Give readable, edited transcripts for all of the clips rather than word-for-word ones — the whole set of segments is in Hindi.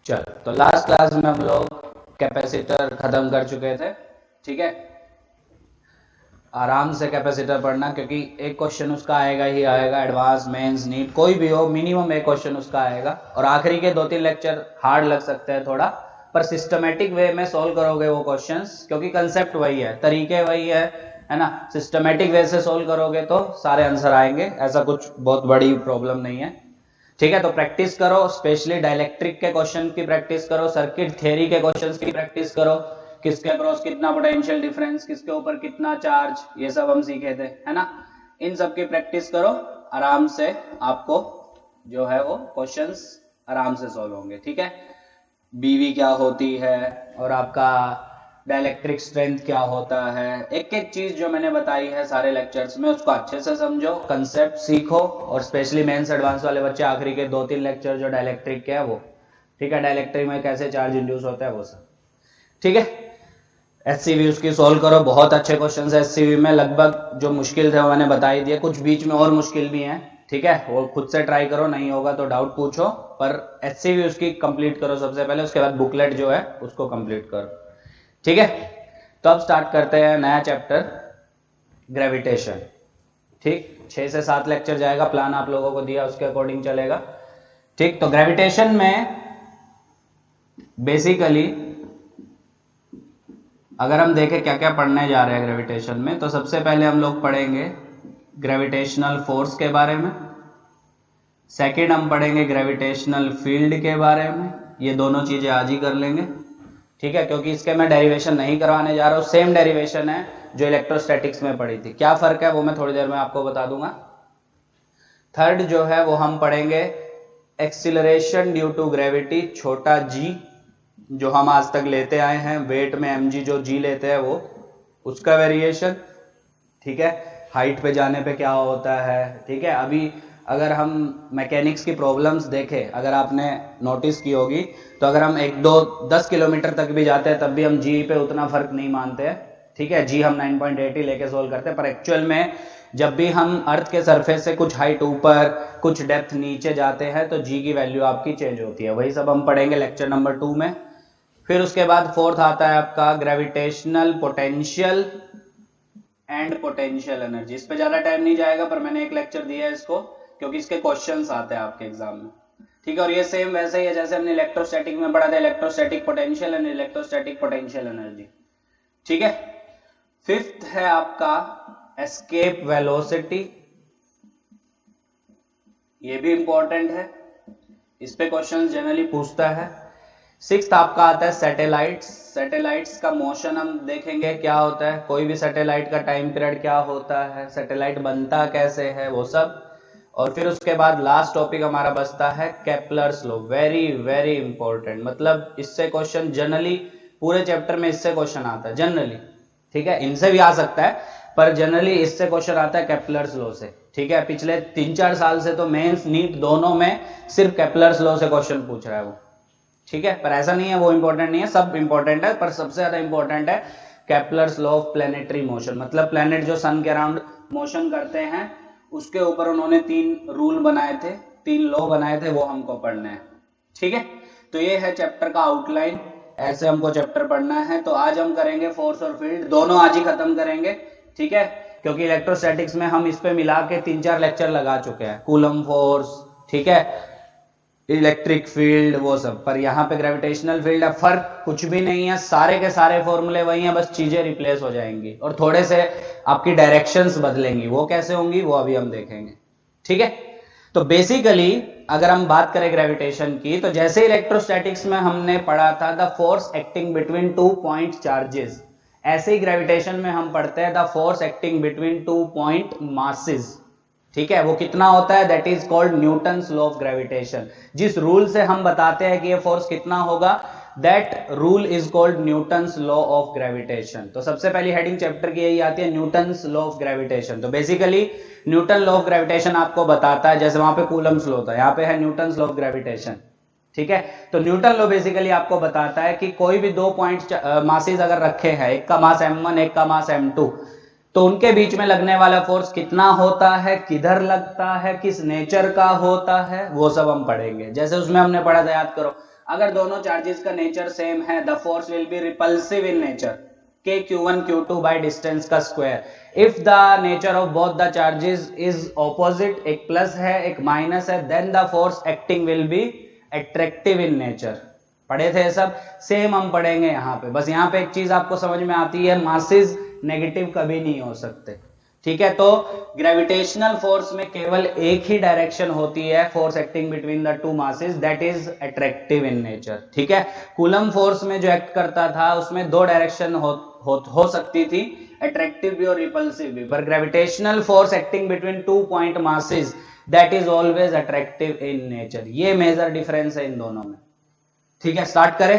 चलो, तो लास्ट क्लास में हम लोग कैपेसिटर खत्म कर चुके थे। ठीक है, आराम से कैपेसिटर पढ़ना, क्योंकि एक क्वेश्चन उसका आएगा ही आएगा, एडवांस मेंस नीट कोई भी हो, मिनिमम एक क्वेश्चन उसका आएगा। और आखिरी के 2-3 लेक्चर हार्ड लग सकते हैं थोड़ा, पर सिस्टमेटिक वे में सॉल्व करोगे वो क्वेश्चंस, क्योंकि कंसेप्ट वही है, तरीके वही है ना। सिस्टमेटिक वे से सॉल्व करोगे तो सारे आंसर आएंगे, ऐसा कुछ बहुत बड़ी प्रॉब्लम नहीं है। ठीक है, तो प्रैक्टिस करो, स्पेशली डाइलेक्ट्रिक के क्वेश्चन की प्रैक्टिस करो, सर्किट थ्योरी के क्वेश्चंस की प्रैक्टिस करो, किसके अक्रॉस कितना पोटेंशियल डिफरेंस, किसके ऊपर कितना चार्ज, ये सब हम सीखे थे, है ना। इन सब की प्रैक्टिस करो, आराम से आपको जो है वो क्वेश्चंस आराम से सॉल्व होंगे। ठीक है, बीवी क्या होती है और आपका डाइलेक्ट्रिक स्ट्रेंथ क्या होता है, एक एक चीज जो मैंने बताई है सारे लेक्चर्स में, उसको अच्छे से समझो, कंसेप्ट सीखो। और स्पेशली मेंस एडवांस वाले बच्चे आखिरी के 2-3 लेक्चर जो डाइलेक्ट्रिक के है वो, ठीक है, डाइलेक्ट्रिक में कैसे चार्ज इंड्यूस होता है वो सब। ठीक है, एससीवी उसकी सोल्व करो, बहुत अच्छे क्वेश्चन है एससीवी में, लगभग जो मुश्किल थे वो मैंने बता ही दिए, कुछ बीच में और मुश्किल भी हैं। ठीक है, वो खुद से ट्राई करो, नहीं होगा तो डाउट पूछो, पर एससीवी उसकी कंप्लीट करो सबसे पहले, उसके बाद बुकलेट जो है उसको कंप्लीट करो। ठीक है, तो अब स्टार्ट करते हैं नया चैप्टर, ग्रेविटेशन। ठीक, 6 से 7 लेक्चर जाएगा, प्लान आप लोगों को दिया उसके अकॉर्डिंग चलेगा। ठीक, तो ग्रेविटेशन में बेसिकली अगर हम देखें क्या क्या पढ़ने जा रहे हैं ग्रेविटेशन में, तो सबसे पहले हम लोग पढ़ेंगे ग्रेविटेशनल फोर्स के बारे में, सेकंड हम पढ़ेंगे ग्रेविटेशनल फील्ड के बारे में, ये दोनों चीजें आज ही कर लेंगे। ठीक है, क्योंकि इसके मैं डेरिवेशन नहीं करवाने जा रहा हूँ, सेम डेरिवेशन है जो इलेक्ट्रोस्टैटिक्स में पढ़ी थी। क्या फर्क है वो मैं थोड़ी देर में आपको बता दूंगा। थर्ड जो है वो हम पढ़ेंगे एक्सीलरेशन ड्यू टू ग्रेविटी, छोटा जी, जो हम आज तक लेते आए हैं, वेट में mg जो g लेते हैं वो, उसका वेरिएशन। ठीक है, हाइट पे जाने पे क्या होता है। ठीक है, अभी अगर हम मैकेनिक्स की प्रॉब्लम्स देखें, अगर आपने नोटिस की होगी, तो अगर हम 1-2-10 किलोमीटर तक भी जाते हैं तब भी हम जी पे उतना फर्क नहीं मानते हैं। ठीक है, जी हम 9.80 लेके सोल्व करते हैं, पर एक्चुअल में जब भी हम अर्थ के सरफेस से कुछ हाइट ऊपर कुछ डेप्थ नीचे जाते हैं तो जी की वैल्यू आपकी चेंज होती है। वही सब हम पढ़ेंगे लेक्चर नंबर 2 में। फिर उसके बाद फोर्थ आता है आपका gravitational potential and potential energy. इस पे ज्यादा टाइम नहीं जाएगा, पर मैंने एक लेक्चर दिया है इसको, क्योंकि इसके क्वेश्चंस आते हैं आपके एग्जाम में। ठीक है, और ये सेम वैसे ही है जैसे हमने इलेक्ट्रोस्टैटिक में पढ़ा था, electrostatic potential and electrostatic potential energy. ठीक है, फिफ्थ है आपका एस्केप वेलोसिटी, ये भी इंपॉर्टेंट है, इस पे क्वेश्चन जनरली पूछता है। सिक्स्थ आपका आता है सैटेलाइट्स, सैटेलाइट्स का मोशन हम देखेंगे क्या होता है, कोई भी सैटेलाइट का टाइम पीरियड क्या होता है, सैटेलाइट बनता कैसे है, वो सब। और फिर उसके बाद लास्ट टॉपिक हमारा बचता है Kepler's law, very very important, मतलब इससे क्वेश्चन जनरली पूरे चैप्टर में इससे क्वेश्चन आता है जनरली। ठीक है, इनसे भी आ सकता है, पर जनरली इससे क्वेश्चन आता है केपलर्स लॉ से। ठीक है, पिछले 3-4 साल से तो मेंस नीट दोनों में सिर्फ केपलर्स लॉ से क्वेश्चन पूछ रहा है वो। ठीक है, पर ऐसा नहीं है वो इंपॉर्टेंट नहीं है, सब इंपॉर्टेंट है, पर सबसे ज्यादा इंपॉर्टेंट है Kepler's law of planetary motion, मतलब प्लैनेट जो सन के अराउंड मोशन करते हैं उसके ऊपर उन्होंने 3 रूल बनाए थे, 3 लॉ बनाए थे, वो हमको पढ़ने हैं। ठीक है, तो ये है चैप्टर का आउटलाइन, ऐसे हमको चैप्टर पढ़ना है। तो आज हम करेंगे फोर्स और फील्ड, दोनों आज ही खत्म करेंगे। ठीक है, क्योंकि इलेक्ट्रोस्टैटिक्स में हम इस पे मिला के 3-4 लेक्चर लगा चुके हैं, कूलम फोर्स, ठीक है, इलेक्ट्रिक फील्ड, वो सब। पर यहाँ पे ग्रेविटेशनल फील्ड है, फर्क कुछ भी नहीं है, सारे के सारे फॉर्मूले वही हैं, बस चीजें रिप्लेस हो जाएंगी और थोड़े से आपकी डायरेक्शंस बदलेंगी, वो कैसे होंगी वो अभी हम देखेंगे। ठीक है, तो बेसिकली अगर हम बात करें ग्रेविटेशन की, तो जैसे इलेक्ट्रोस्टैटिक्स में हमने पढ़ा था the force acting between 2 point charges, ऐसे ही ग्रेविटेशन में हम पढ़ते हैं the force acting between 2 point masses. ठीक है, वो कितना होता है, that is called Newton's law of gravitation. जिस रूल से हम बताते हैं कि ये फोर्स कितना होगा, that rule is called Newton's law of gravitation. तो सबसे पहली हेडिंग चैप्टर की यही आती है, न्यूटन्स लॉ ऑफ ग्रेविटेशन। तो basically Newton law of gravitation आपको बताता है, जैसे वहां पे कूलम्स लॉ था, यहाँ पे है न्यूटन्स लॉ ऑफ ग्रेविटेशन। ठीक है, तो न्यूटन लॉ बेसिकली आपको बताता है कि कोई भी 2 पॉइंट मासेस अगर रखे हैं, एक का मास m1 एक का मास m2, तो उनके बीच में लगने वाला फोर्स कितना होता है, किधर लगता है, किस नेचर का होता है, वो सब हम पढ़ेंगे। जैसे उसमें हमने पढ़ा था, याद करो, अगर दोनों चार्जेस का नेचर सेम है, the force will be repulsive in nature, k q1 q2 by distance का square. If the nature of both the charges is opposite, एक प्लस है एक माइनस है, then the force acting will be attractive in nature. पढ़े थे सब, सेम हम पढ़ेंगे यहाँ पे। बस यहाँ पे एक चीज आपको समझ में आती है, मासेस नेगेटिव कभी नहीं हो सकते, ठीक है। तो ग्रेविटेशनल फोर्स में केवल एक ही डायरेक्शन होती है, force acting between the two masses, that is attractive in nature, ठीक है। कूलम फोर्स में जो एक्ट करता था उसमें दो डायरेक्शन हो सकती थी, अट्रैक्टिव भी और रिपल्सिव भी, पर gravitational force acting between two point masses that is always attractive in nature. ये मेजर डिफरेंस है इन दोनों में, ठीक है। स्टार्ट करें।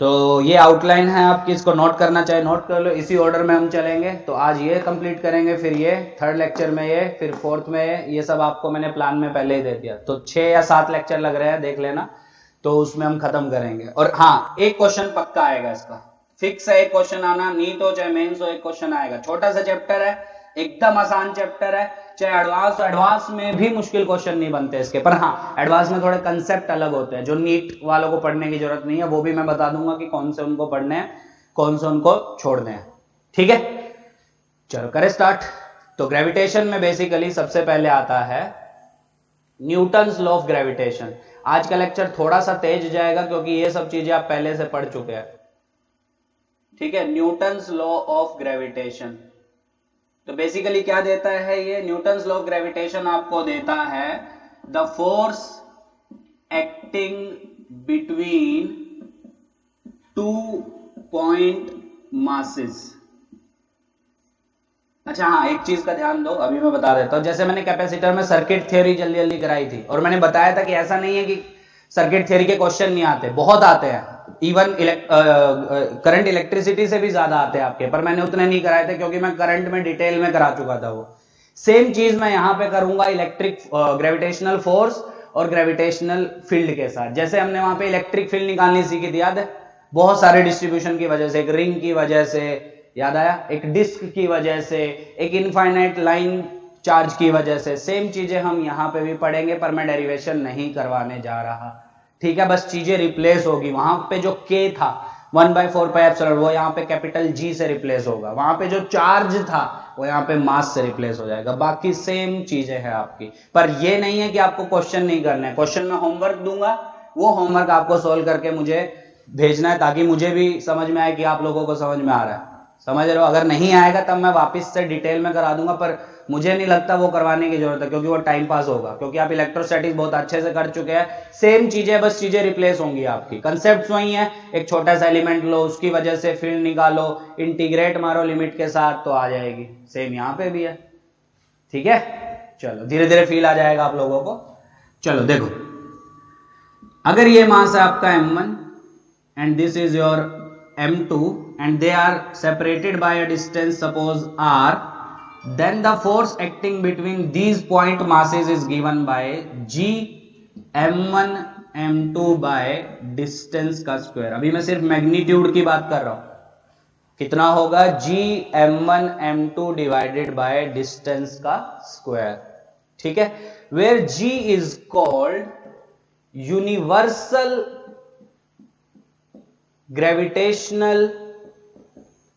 तो ये आउटलाइन है आपकी, इसको नोट करना चाहे नोट कर लो, इसी ऑर्डर में हम चलेंगे। तो आज ये कंप्लीट करेंगे, फिर ये थर्ड लेक्चर में ये, फिर फोर्थ में ये सब आपको मैंने प्लान में पहले ही दे दिया। तो 6 या 7 लेक्चर लग रहे हैं, देख लेना, तो उसमें हम खत्म करेंगे। और हाँ, एक क्वेश्चन पक्का आएगा, इसका फिक्स है, एक क्वेश्चन आना, नीट हो चाहे मेंस हो, एक क्वेश्चन आएगा। छोटा सा चैप्टर है, एकदम आसान चैप्टर है, चाहे एडवांस, एडवांस में भी मुश्किल क्वेश्चन नहीं बनते इसके, पर हाँ एडवांस में थोड़े कंसेप्ट अलग होते हैं जो नीट वालों को पढ़ने की जरूरत नहीं है, वो भी मैं बता दूंगा कि कौन से उनको पढ़ने हैं, कौन से उनको छोड़ने हैं, ठीक है। चलो करें स्टार्ट। तो ग्रेविटेशन में बेसिकली सबसे पहले आता है न्यूटन्स लॉ ऑफ ग्रेविटेशन। आज का लेक्चर थोड़ा सा तेज जाएगा क्योंकि ये सब चीजें आप पहले से पढ़ चुके हैं, ठीक है। न्यूटन्स लॉ ऑफ ग्रेविटेशन, तो बेसिकली क्या देता है ये न्यूटन्स लॉ ऑफ ग्रेविटेशन? आपको देता है the force acting between two point masses. अच्छा हाँ, एक चीज का ध्यान दो, अभी मैं बता देता हूं। जैसे मैंने कैपेसिटर में सर्किट थ्योरी जल्दी जल्दी कराई थी, और मैंने बताया था कि ऐसा नहीं है कि सर्किट थ्योरी के क्वेश्चन नहीं आते, बहुत आते हैं, इवन करंट इलेक्ट्रिसिटी से भी ज्यादा आते हैं आपके, पर मैंने उतने नहीं कराए थे क्योंकि मैं करंट में डिटेल में करा चुका था वो। सेम चीज मैं यहां पे करूंगा इलेक्ट्रिक ग्रेविटेशनल फोर्स और ग्रेविटेशनल फील्ड के साथ। जैसे हमने वहां पे इलेक्ट्रिक फील्ड निकालनी सीखी थी, याद है, बहुत सारे डिस्ट्रीब्यूशन की वजह से, एक रिंग की वजह से, याद आया, एक डिस्क की वजह से, एक इनफाइनाइट लाइन चार्ज की वजह से। सेम चीजें हम यहाँ पे भी पढ़ेंगे, पर मैं डेरिवेशन नहीं करवाने जा रहा, ठीक है। बस चीजें रिप्लेस होगी, वहां पे जो k था 1/4πε वो यहाँ पे कैपिटल G से रिप्लेस होगा, वहां पे जो चार्ज था वो यहाँ पे मास से रिप्लेस हो जाएगा, बाकी सेम चीजें हैं आपकी। पर ये नहीं है कि आपको क्वेश्चन नहीं करना है, क्वेश्चन में होमवर्क दूंगा, वो होमवर्क आपको सोल्व करके मुझे भेजना है, ताकि मुझे भी समझ में आए कि आप लोगों को समझ में आ रहा है, समझ रहे हो। अगर नहीं आएगा तब मैं वापस से डिटेल में करा दूंगा, पर मुझे नहीं लगता वो करवाने की जरूरत है, क्योंकि वो टाइम पास होगा, क्योंकि आप इलेक्ट्रोस्टैटिक्स बहुत अच्छे से कर चुके हैं। सेम चीजें, बस चीजें रिप्लेस होंगी आपकी, कंसेप्ट वही है। एक छोटा सा एलिमेंट लो, उसकी वजह से फील्ड निकालो, इंटीग्रेट मारो लिमिट के साथ, तो आ जाएगी। सेम यहाँ पे भी है, ठीक है। चलो धीरे धीरे फील आ जाएगा आप लोगों को। चलो देखो, अगर ये मास है आपका m1 and this is your m2 and they are separated by a distance suppose r, then the force acting between these point masses is given by g m1 m2 by distance का स्क्वायर। अभी मैं सिर्फ मैग्नीट्यूड की बात कर रहा हूं, कितना होगा g m1 m2 divided by distance का स्क्वायर, ठीक है। Where g is called universal gravitational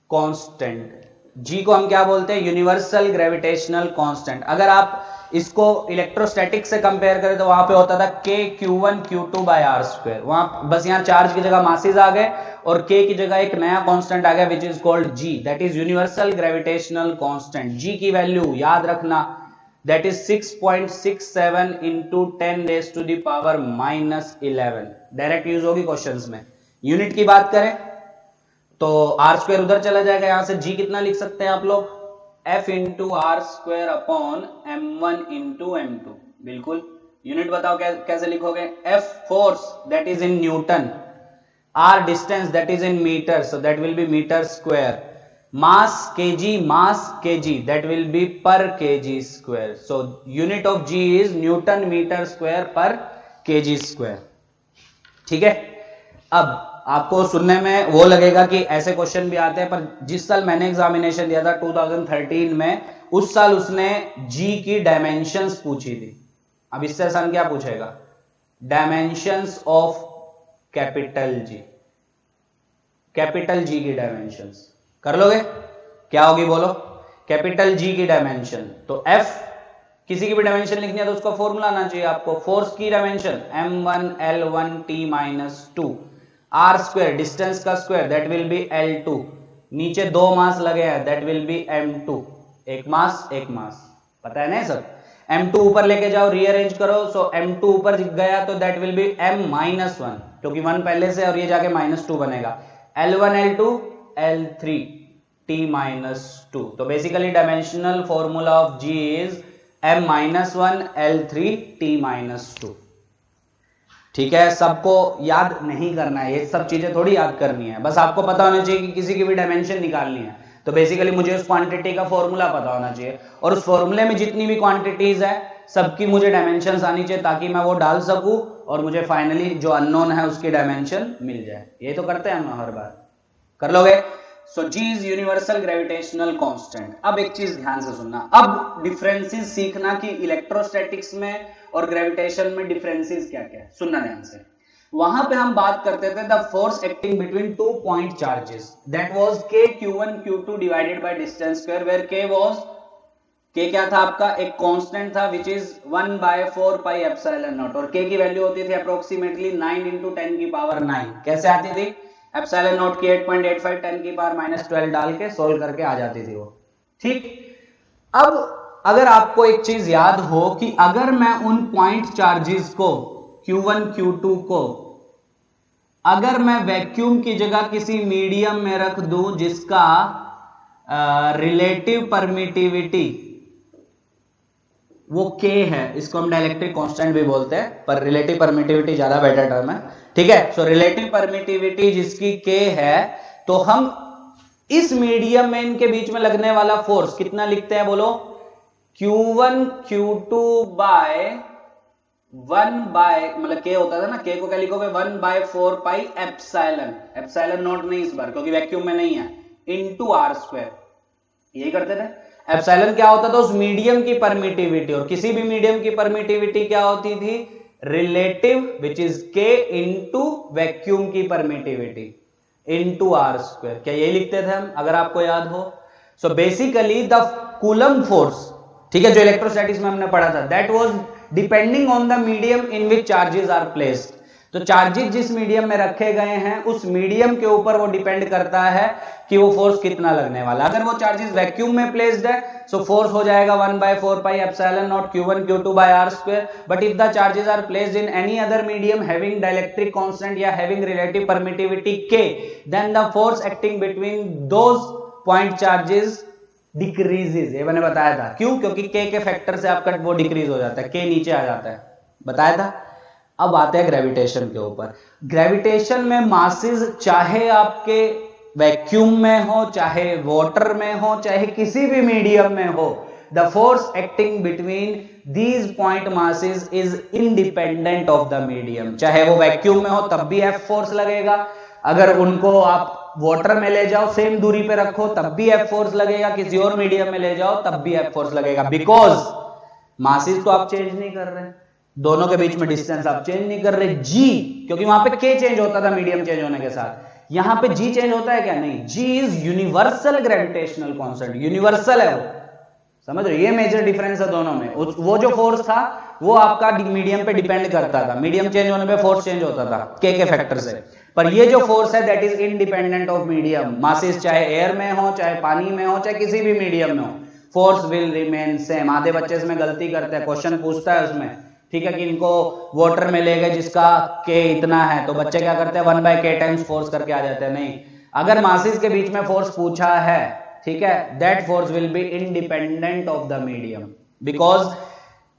constant. G को हम क्या बोलते हैं? Universal gravitational constant. अगर आप इसको इलेक्ट्रोस्टैटिक से कंपेयर करें तो वहां पे होता था k q1 q2 bye are square. वहां बस यहां चार्ज की जगह मासेस आ गए और k की जगह एक नया कांस्टेंट आ गया विच is called g, that is universal gravitational constant. g की वैल्यू याद रखना, that is 6.67 into 10 raised to the power -11। Direct use होगी क्वेश्चंस में। यूनिट की बात करें तो आर स्क्वायर उधर चला जाएगा, यहां से जी कितना लिख सकते हैं आप लोग? F into R square upon m1 into m2। बिल्कुल, यूनिट बताओ कैसे लिखोगे? F force that is in newton, R distance that is in metre, so that will be metre square, mass kg that will be per kg square. So unit of g is newton metre square per kg square, ठीक है। अब आपको सुनने में वो लगेगा कि ऐसे क्वेश्चन भी आते हैं, पर जिस साल मैंने एग्जामिनेशन दिया था 2013 में, उस साल उसने जी की डायमेंशंस पूछी थी। अब इससे आसान क्या पूछेगा? Dimensions of capital G, capital G की डायमेंशंस कर लोगे? क्या होगी बोलो? कैपिटल जी की डायमेंशन। तो F किसी की भी डायमेंशन लिखनी है तो उसका फॉर्मूला आना चाहिए आपको। फोर्स की dimension m1 l1 t-2, r square distance का square that will be l2, नीचे 2 मास लगे हैं दैट विल बी m2, एक मास पता है ना सब। m2 ऊपर लेके जाओ, रीअरेंज करो, सो m2 ऊपर गया तो दैट विल बी m-1 क्योंकि 1 पहले से और ये जाके -2 बनेगा, l1 l2 l3 t-2। तो basically dimensional formula of G is m-1 l3 t-2। ठीक है, सबको याद नहीं करना है, ये सब चीजें थोड़ी याद करनी है, बस आपको पता होना चाहिए कि किसी की भी डायमेंशन निकालनी है तो बेसिकली मुझे उस क्वांटिटी का फॉर्मूला पता होना चाहिए और उस फॉर्मूले में जितनी भी क्वांटिटीज है सबकी मुझे डायमेंशंस आनी चाहिए ताकि मैं वो डाल सकूं और मुझे फाइनली जो अननोन है उसकी डायमेंशन मिल जाए। ये तो करते हैं हम हर बार, कर लोगे? सो G is universal gravitational constant. अब एक चीज ध्यान से सुनना, अब डिफरेंसेस सीखना कि इलेक्ट्रोस्टैटिक्स में और ग्रेविटेशन में डिफरेंसेस क्या क्या है, सुनना ध्यान से। वहां पे हम बात करते थे the force acting between 2 point charges that was k q1 q2 divided by distance square where k क्या था आपका? एक कांस्टेंट था which is 1/4 pi epsilon naught और k की वैल्यू होती थी अप्रोक्सीमेटली 9 × 10 की पावर 9। कैसे आती थी? एप्सिलॉन नॉट की 8.85 10 की पावर -12 डाल के सोल्व करके आ जाती थी वो। ठीक, अब अगर आपको एक चीज याद हो कि अगर मैं उन पॉइंट चार्जेस को Q1 Q2 को अगर मैं वैक्यूम की जगह किसी मीडियम में रख दूं जिसका रिलेटिव परमिटिविटी वो k है, इसको हम डाइलेक्ट्रिक कांस्टेंट भी बोलते हैं पर रिलेटिव परमिटिविटी ज्यादा बेटर टर्म है। ठीक है, सो रिलेटिव परमिटिविटी जिसकी k है तो हम इस मीडियम में इनके बीच में लगने वाला फोर्स कितना लिखते हैं बोलो? Q1 Q2 बाय 1 बाय मतलब k होता था ना, k को क्या लिखोगे? 1/4 पाई एप्सिलॉन नॉट नहीं इस बार क्योंकि वैक्यूम में नहीं है, इनटू r स्क्वायर। यही करते थे। एप्सिलॉन क्या होता था? उस मीडियम की परमिटिविटी, और किसी भी मीडियम की परमिटिविटी क्या होती थी? Relative which is k into vacuum की परमिटिविटी इनटू r स्क्वायर। क्या यही लिखते थे हम, अगर आपको याद हो? So basically the Coulomb force, ठीक है, जो इलेक्ट्रोस्टैटिक्स में हमने पढ़ा था, that was depending on the medium in which charges are placed. तो चार्जेस जिस मीडियम में रखे गए हैं उस मीडियम के ऊपर वो डिपेंड करता है कि वो फोर्स कितना लगने वाला। अगर वो चार्जेस वैक्यूम में प्लेस्ड है सो फोर्स हो जाएगा 1/4 pi epsilon naught Q1 Q2 by r square. But if the charges are placed in any other medium having dielectric constant या having relative permittivity k, then the force acting between those point charges decreases. ये मैंने बताया था, क्यों? क्योंकि k के फैक्टर से आपका वो डिक्रीज हो जाता है, k नीचे आ जाता है, बताया था। अब आते हैं ग्रेविटेशन के ऊपर। ग्रेविटेशन में मासेस चाहे आपके वैक्यूम में हो, चाहे वाटर में हो, चाहे किसी भी मीडियम में हो, the force acting between these point masses is independent of the medium. चाहे वो वैक्यूम में हो तब भी F फोर्स लगेगा, अगर उनको आप वाटर में ले जाओ सेम दूरी पे रखो तब भी F फोर्स लगेगा, किसी और मीडियम में ले जाओ तब भी F फोर्स लगेगा, बिकॉज मासेस तो आप चेंज नहीं कर रहे, दोनों के बीच में डिस्टेंस आप चेंज नहीं कर रहे। G, क्योंकि वहां पे K चेंज होता था मीडियम चेंज होने के साथ, यहां पे G चेंज होता है क्या? नहीं। G is universal gravitational constant, universal है वो, समझ रहे? ये मेजर डिफरेंस है दोनों में। वो जो फोर्स था वो आपका मीडियम पे डिपेंड करता था, मीडियम चेंज होने पे फोर्स चेंज होता था K के फैक्टर से, पर ये जो फोर्स है that is independent of medium. Masses चाहे एयर में हो, चाहे पानी में हो, चाहे किसी भी मीडियम में हो, फोर्स विल रिमेन सेम। आधे बच्चे इसमें गलती करते हैं, क्वेश्चन पूछता है उसमें, ठीक है, कि इनको वाटर में ले गए जिसका k इतना है, तो बच्चे क्या करते हैं 1/k टाइम्स फोर्स करके आ जाते हैं। नहीं, अगर मासेस के बीच में फोर्स पूछा है, ठीक है, that force will be independent of the medium, because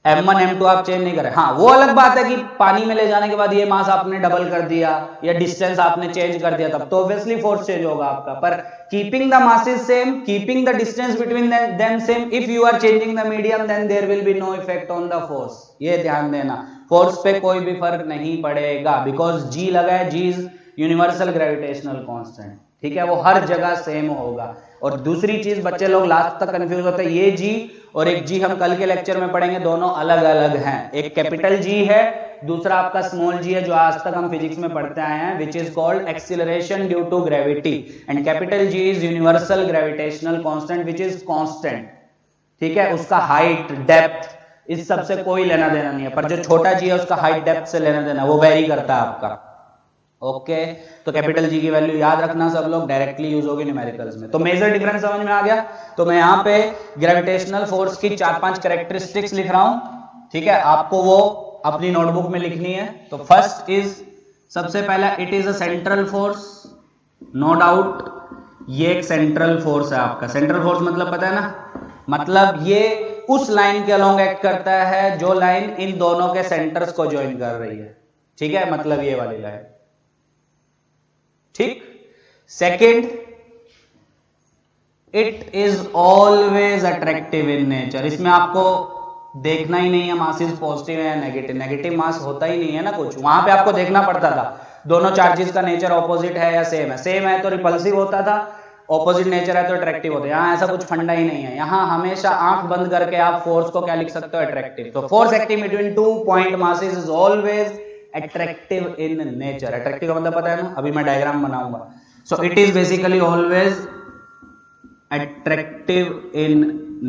m1 m2 आप चेंज नहीं कर रहे। हाँ, वो अलग बात है कि पानी में ले जाने के बाद ये मास आपने डबल कर दिया या डिस्टेंस आपने चेंज कर दिया, तब तो ऑब्वियसली फोर्स चेंज होगा आपका, पर keeping the masses same, keeping the distance between them same, if you are changing the medium then there will be no effect on the force. ये ध्यान देना, फोर्स पे कोई भी फर्क नहीं पड़ेगा, बिकॉज G लगा है, G is universal gravitational constant, ठीक है, वो हर जगह सेम होगा। और दूसरी चीज, बच्चे लोग लास्ट तक कंफ्यूज होते हैं, ये G और एक G हम कल के लेक्चर में पढ़ेंगे, दोनों अलग अलग हैं। एक कैपिटल G है दूसरा आपका स्मॉल जी है जो आज तक हम फिजिक्स में पढ़ते आए हैं, which is called acceleration due to gravity, and capital G is universal gravitational constant which is constant. ठीक है, उसका हाइट डेप्थ इस सब से कोई लेना देना नहीं है, पर जो छोटा जी है उसका हाइट डेप्थ से लेना देना, वो वेरी करता है आपका। ओके, तो कैपिटल जी की वैल्यू याद रखना सब लोग, डायरेक्टली यूज होगी न्यूमेरिकल्स में। तो मेजर डिफरेंस समझ में आ गया। तो मैं यहाँ पे ग्रेविटेशनल फोर्स की 4-5 कैरेक्टरिस्टिक्स लिख रहा हूं, ठीक है, आपको वो अपनी नोटबुक में लिखनी है। तो फर्स्ट इज, सबसे पहला, it is a central force, no doubt ये एक सेंट्रल फोर्स है आपका। सेंट्रल फोर्स मतलब पता है ना, मतलब ये उस लाइन के अलोंग एक्ट करता है जो लाइन इन दोनों के सेंटर्स को ज्वाइन कर रही है। ठीक है, मतलब ये वाली लाइन। ठीक, second, it is always attractive in nature. इसमें आपको देखना ही नहीं है मासेस पॉजिटिव है या नेगेटिव, नेगेटिव मास होता ही नहीं है ना कुछ, वहां पे आपको देखना पड़ता था दोनों चार्जेस का नेचर ऑपोजिट है या सेम है। सेम है तो रिपल्सिव होता था, ऑपोजिट नेचर है तो अट्रैक्टिव होता है। यहाँ ऐसा कुछ फंडा ही नहीं है, यहाँ हमेशा आंख बंद करके आप फोर्स को क्या लिख सकते हो, अट्रैक्टिव। तो force acting between 2 point masses is always attractive in nature. Attractive का मतलब पता है ना, अभी मैं डायग्राम बनाऊंगा। So it is basically always attractive in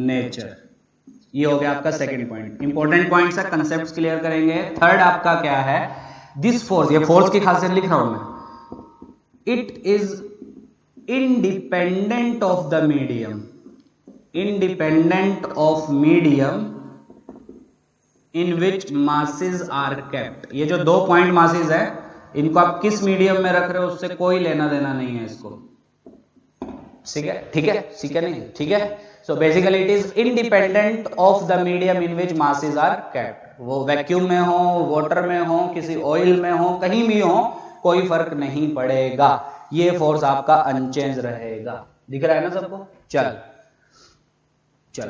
nature. ये हो गया आपका सेकंड पॉइंट। इंपॉर्टेंट पॉइंट्स है, कंसेप्ट्स क्लियर करेंगे। थर्ड आपका क्या है, दिस फोर्स, ये फोर्स की खासियत लिख रहा हूं मैं, it is independent of the medium, independent of medium in which masses are kept. ये जो 2 पॉइंट मासेस है, इनको आप किस मीडियम में रख रहे हो उससे कोई लेना देना नहीं है इसको। ठीक है, ठीक है, ठीक है नहीं, ठीक है। So basically it is independent of the medium in which masses are kept. वो वैक्यूम में हो, वाटर में हो, किसी ऑयल में हो, कहीं भी हो, कोई फर्क नहीं पड़ेगा, ये फोर्स आपका अनचेंज रहेगा। दिख रहा है ना सबको? चल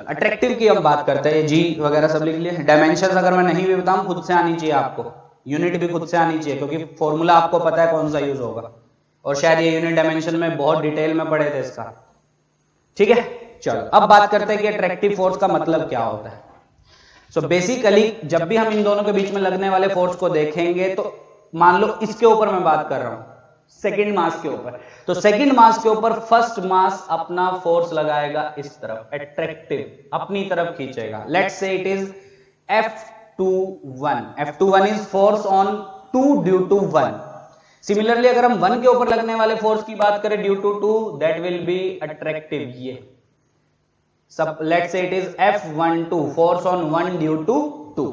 अट्रैक्टिव की हम बात करते हैं, जी वगैरह सब लिख लिए। डायमेंशंस अगर मैं नहीं भी बताऊं, खुद से आनी चाहिए आपको, यूनिट भी खुद से आनी चाहिए, क्योंकि फॉर्मूला आपको पता है कौन सा यूज होगा, और शायद ये यूनिट डायमेंशन में बहुत डिटेल में पढ़े थे इसका। ठीक है, चलो अब बात करते हैं कि अट्रैक्टिव फोर्स का मतलब क्या होता है। सो बेसिकली जब भी हम इन दोनों के बीच में लगने वाले फोर्स को देखेंगे, तो मान लो इसके ऊपर मैं बात कर रहा हूं, सेकंड मास के ऊपर, तो सेकंड मास के ऊपर फर्स्ट मास अपना फोर्स लगाएगा इस तरफ, अट्रैक्टिव, अपनी तरफ खींचेगा। Let's say it is F21, F21 is force on 2 due to 1। Similarly अगर हम 1 के ऊपर लगने वाले फोर्स की बात करें due to 2, that will be attractive. ये सब let's say it is F12, force on 1 due to 2।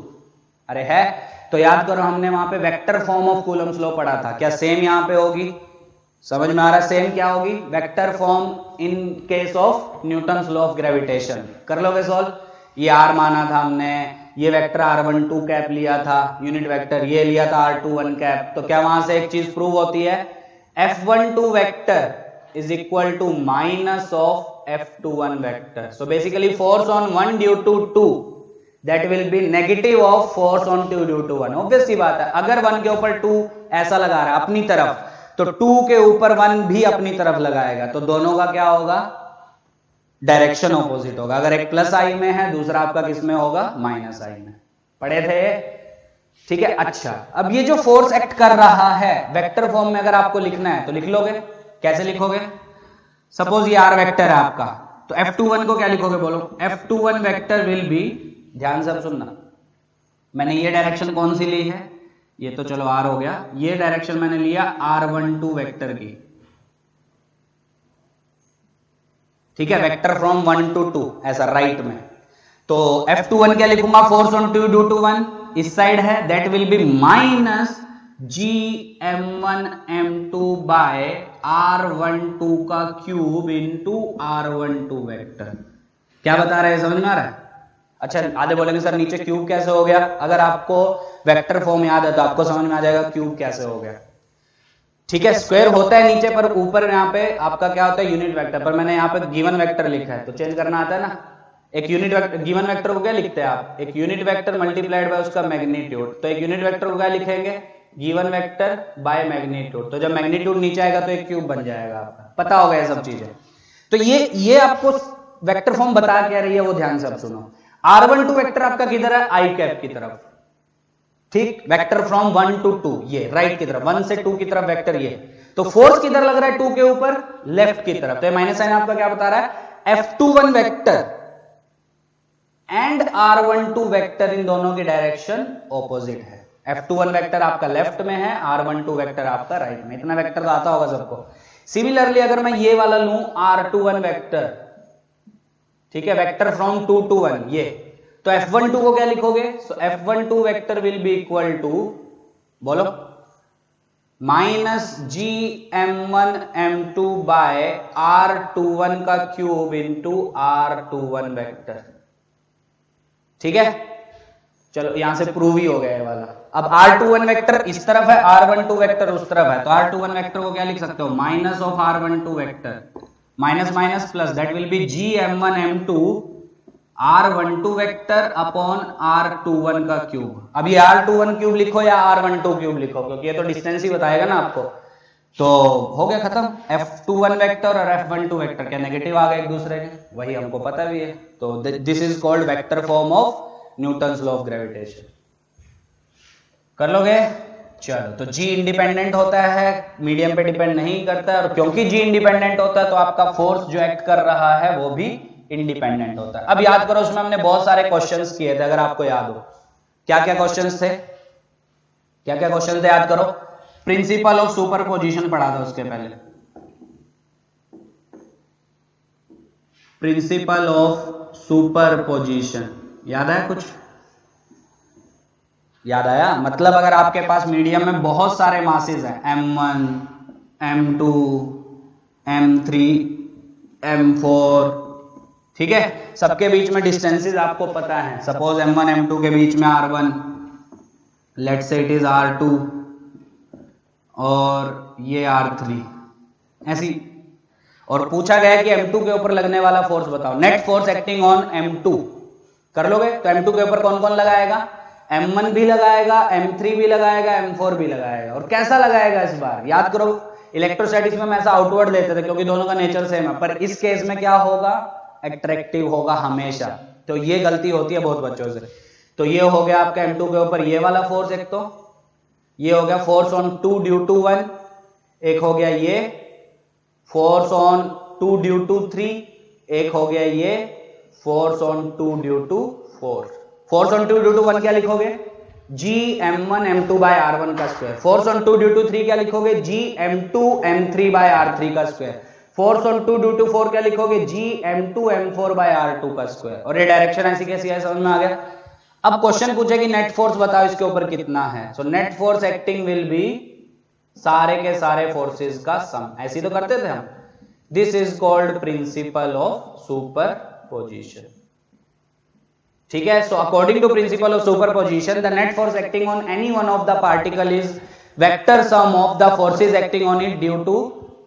अरे है तो याद करो, हमने वहां पे vector form of Coulomb's law पढ़ा था, क्या सेम यहां पे होगी? समझ में आ रहा है? सेम क्या होगी? Vector form in case of Newton's law of gravitation. कर लोगे सॉल्व? ये R माना था हमने, ये वेक्टर R12 कैप लिया था, यूनिट वेक्टर ये लिया था R21 कैप, तो क्या वहां से एक चीज प्रूव होती है, F12 vector is equal to minus of F21 vector. So basically force on 1 due to 2 that will be negative of force on 2 due to 1। Obvious सी बात है, अगर 1 के ऊपर 2 ऐसा लगा रहा है अपनी तरफ, तो 2 के ऊपर 1 भी अपनी तरफ लगाएगा, तो दोनों का क्या होगा? डायरेक्शन ऑपोजिट होगा। अगर एक प्लस आई में है, दूसरा आपका किस में होगा? माइनस आई में। पढ़े थे? ठीक है, अच्छा अब ये जो फोर्स एक्ट कर रहा है वेक्टर फॉर्म में अगर आपको लिखना है तो लिख लोगे। कैसे लिखोगे? सपोज ये R वेक्टर है आपका, तो F21 को क्या लिखोगे बोलो? F21 वेक्टर विल बी, ध्यान से अब सुनना, मैंने ये डायरेक्शन कौन सी ली है? ये तो चलो R हो गया, ये डायरेक्शन मैंने लिया R12 वेक्टर की। ठीक है, वेक्टर फ्रॉम 1 to 2 ऐसा राइट में। तो F21 क्या लिखूंगा? फोर्स ऑन 2 ड्यू टू 1 इस साइड है, that will be minus Gm1 m2 by R12 का क्यूब इनटू R12 वेक्टर। क्या बता रहे हैं? समझ में आ रहा है? अच्छा, आधे बोलेंगे सर नीचे क्यूब कैसे हो गया? अगर आपको वेक्टर फॉर्म याद है तो आपको समझ में आ जाएगा क्यूब कैसे हो गया। ठीक है, स्क्वायर होता है नीचे, पर ऊपर यहाँ पे आपका क्या होता है? Unit vector. पर मैंने यहाँ पे गिवन वेक्टर लिखा है, तो चेंज करना आता है ना। एक यूनिट वेक्टर, गिवन वेक्टर को क्या लिखते हैं आप? एक यूनिट वेक्टर मल्टीप्लाइड बाय उसका मैग्नीट्यूड। तो एक यूनिट वेक्टर को क्या लिखेंगे? Given vector by magnitude. तो जब मैग्नीट्यूड नीचे आएगा तो एक क्यूब बन जाएगा आपका। पता होगा ये सब चीजें। तो ये आपको वेक्टर फॉर्म बता क्या रही है वो ध्यान से अब सुनो। R12 वेक्टर आपका किधर है? आई कैप की तरफ। ठीक, वेक्टर फ्रॉम 1 to 2, ये राइट की तरफ 1 से 2 की तरफ वेक्टर ये, तो फोर्स किधर लग रहा है 2 के ऊपर, लेफ्ट की तरफ, तो माइनस साइन आपका क्या बता रहा है, F21 vector and R12 vector इन दोनों की डायरेक्शन ऑपोजिट है। F21 वेक्टर आपका लेफ्ट में है, R12 वेक्टर आपका राइट में, इतना वेक्टर तो आता होगा सबको। सिमिलरली अगर मैं ये वाला लूं R21 वेक्टर, ठीक है, वेक्टर फ्रॉम 2 to 1 ये, तो F12 को क्या लिखोगे, so F12 vector will be equal to, बोलो, minus GM1 M2 by R21 का क्यूब इंटू R21 वेक्टर। ठीक है, चलो यहां से प्रूव ही हो गया ये वाला। अब R21 वेक्टर इस तरफ है, R12 वेक्टर उस तरफ है, तो R21 वेक्टर को क्या लिख सकते हो, minus of R12 vector, minus minus plus, that will B GM1 M2 R12 vector upon R21 का क्यूब। अब ये R21 क्यूब लिखो या R12 क्यूब लिखो, क्योंकि ये तो डिस्टेंस ही बताएगा ना आपको, तो हो गया खत्म। F21 वेक्टर और F12 वेक्टर क्या नेगेटिव आ गए एक दूसरे के, वही हमको पता भी है, तो this is called vector form of Newton's law of gravitation. कर लोगे, चलो, तो G इंडिपेंडेंट होता है, मीडियम पे डिपेंड नहीं करता है, और क्योंकि G इंडिपेंडेंट होता है तो आपका फोर्स जो एक्ट कर रहा है वो भी इंडिपेंडेंट होता है। अब याद करो, उसमें हमने बहुत सारे क्वेश्चंस किए थे, अगर आपको याद हो, क्या क्या क्वेश्चंस थे, क्या क्या क्वेश्चन थे याद करो। प्रिंसिपल ऑफ सुपरपोजिशन पढ़ा था उसके पहले, प्रिंसिपल ऑफ सुपरपोजिशन याद आया कुछ, याद आया, मतलब अगर आपके पास मीडियम में बहुत सारे मासेस हैं, M1 M2 M3 M4, ठीक है, सबके बीच में डिस्टेंसेस आपको पता है, सपोज M1 M2 के बीच में R1, let's say it is R2 और ये R3 ऐसी, और पूछा गया कि M2 के ऊपर लगने वाला फोर्स बताओ, net force acting on M2, कर लोगे, तो M2 के ऊपर कौन कौन लगाएगा, M1 भी लगाएगा, M3 भी लगाएगा, M4 भी लगाएगा, और कैसा लगाएगा इस बार याद करो। इलेक्ट्रोस्टैटिक्स में हम ऐसा आउटवर्ड लेते थे क्योंकि दोनों का नेचर सेम है, पर इस केस में क्या होगा, अट्रैक्टिव होगा हमेशा, तो ये गलती होती है बहुत बच्चों से। तो ये हो गया आपका M2 के ऊपर ये वाला फोर्स, एक तो ये हो गया फोर्स ऑन 2 ड्यू टू 1, एक हो गया ये फोर्स ऑन 2 ड्यू टू 3, एक हो गया ये force on 2 due to 4। Force on 2 due to 1 क्या लिखोगे, GM1 M2 बाय R1 का square, force on 2 due to 3 क्या लिखोगे, GM2 M3 बाय R3 का square, force on 2 due to 4 क्या लिखोगे, GM2 M4 बाय R2 का स्क्वायर, और ये डायरेक्शन ऐसी कैसी है, समझ में आ गया। अब क्वेश्चन पूछे कि नेट फोर्स बताओ इसके ऊपर कितना है, सो net force acting will B सारे के सारे फोर्सेस का सम, ऐसी तो करते थे हम। This is called principle of superposition, ठीक है। So according to principle of superposition, the net force acting on any one of the particle is vector sum of the forces acting on it due to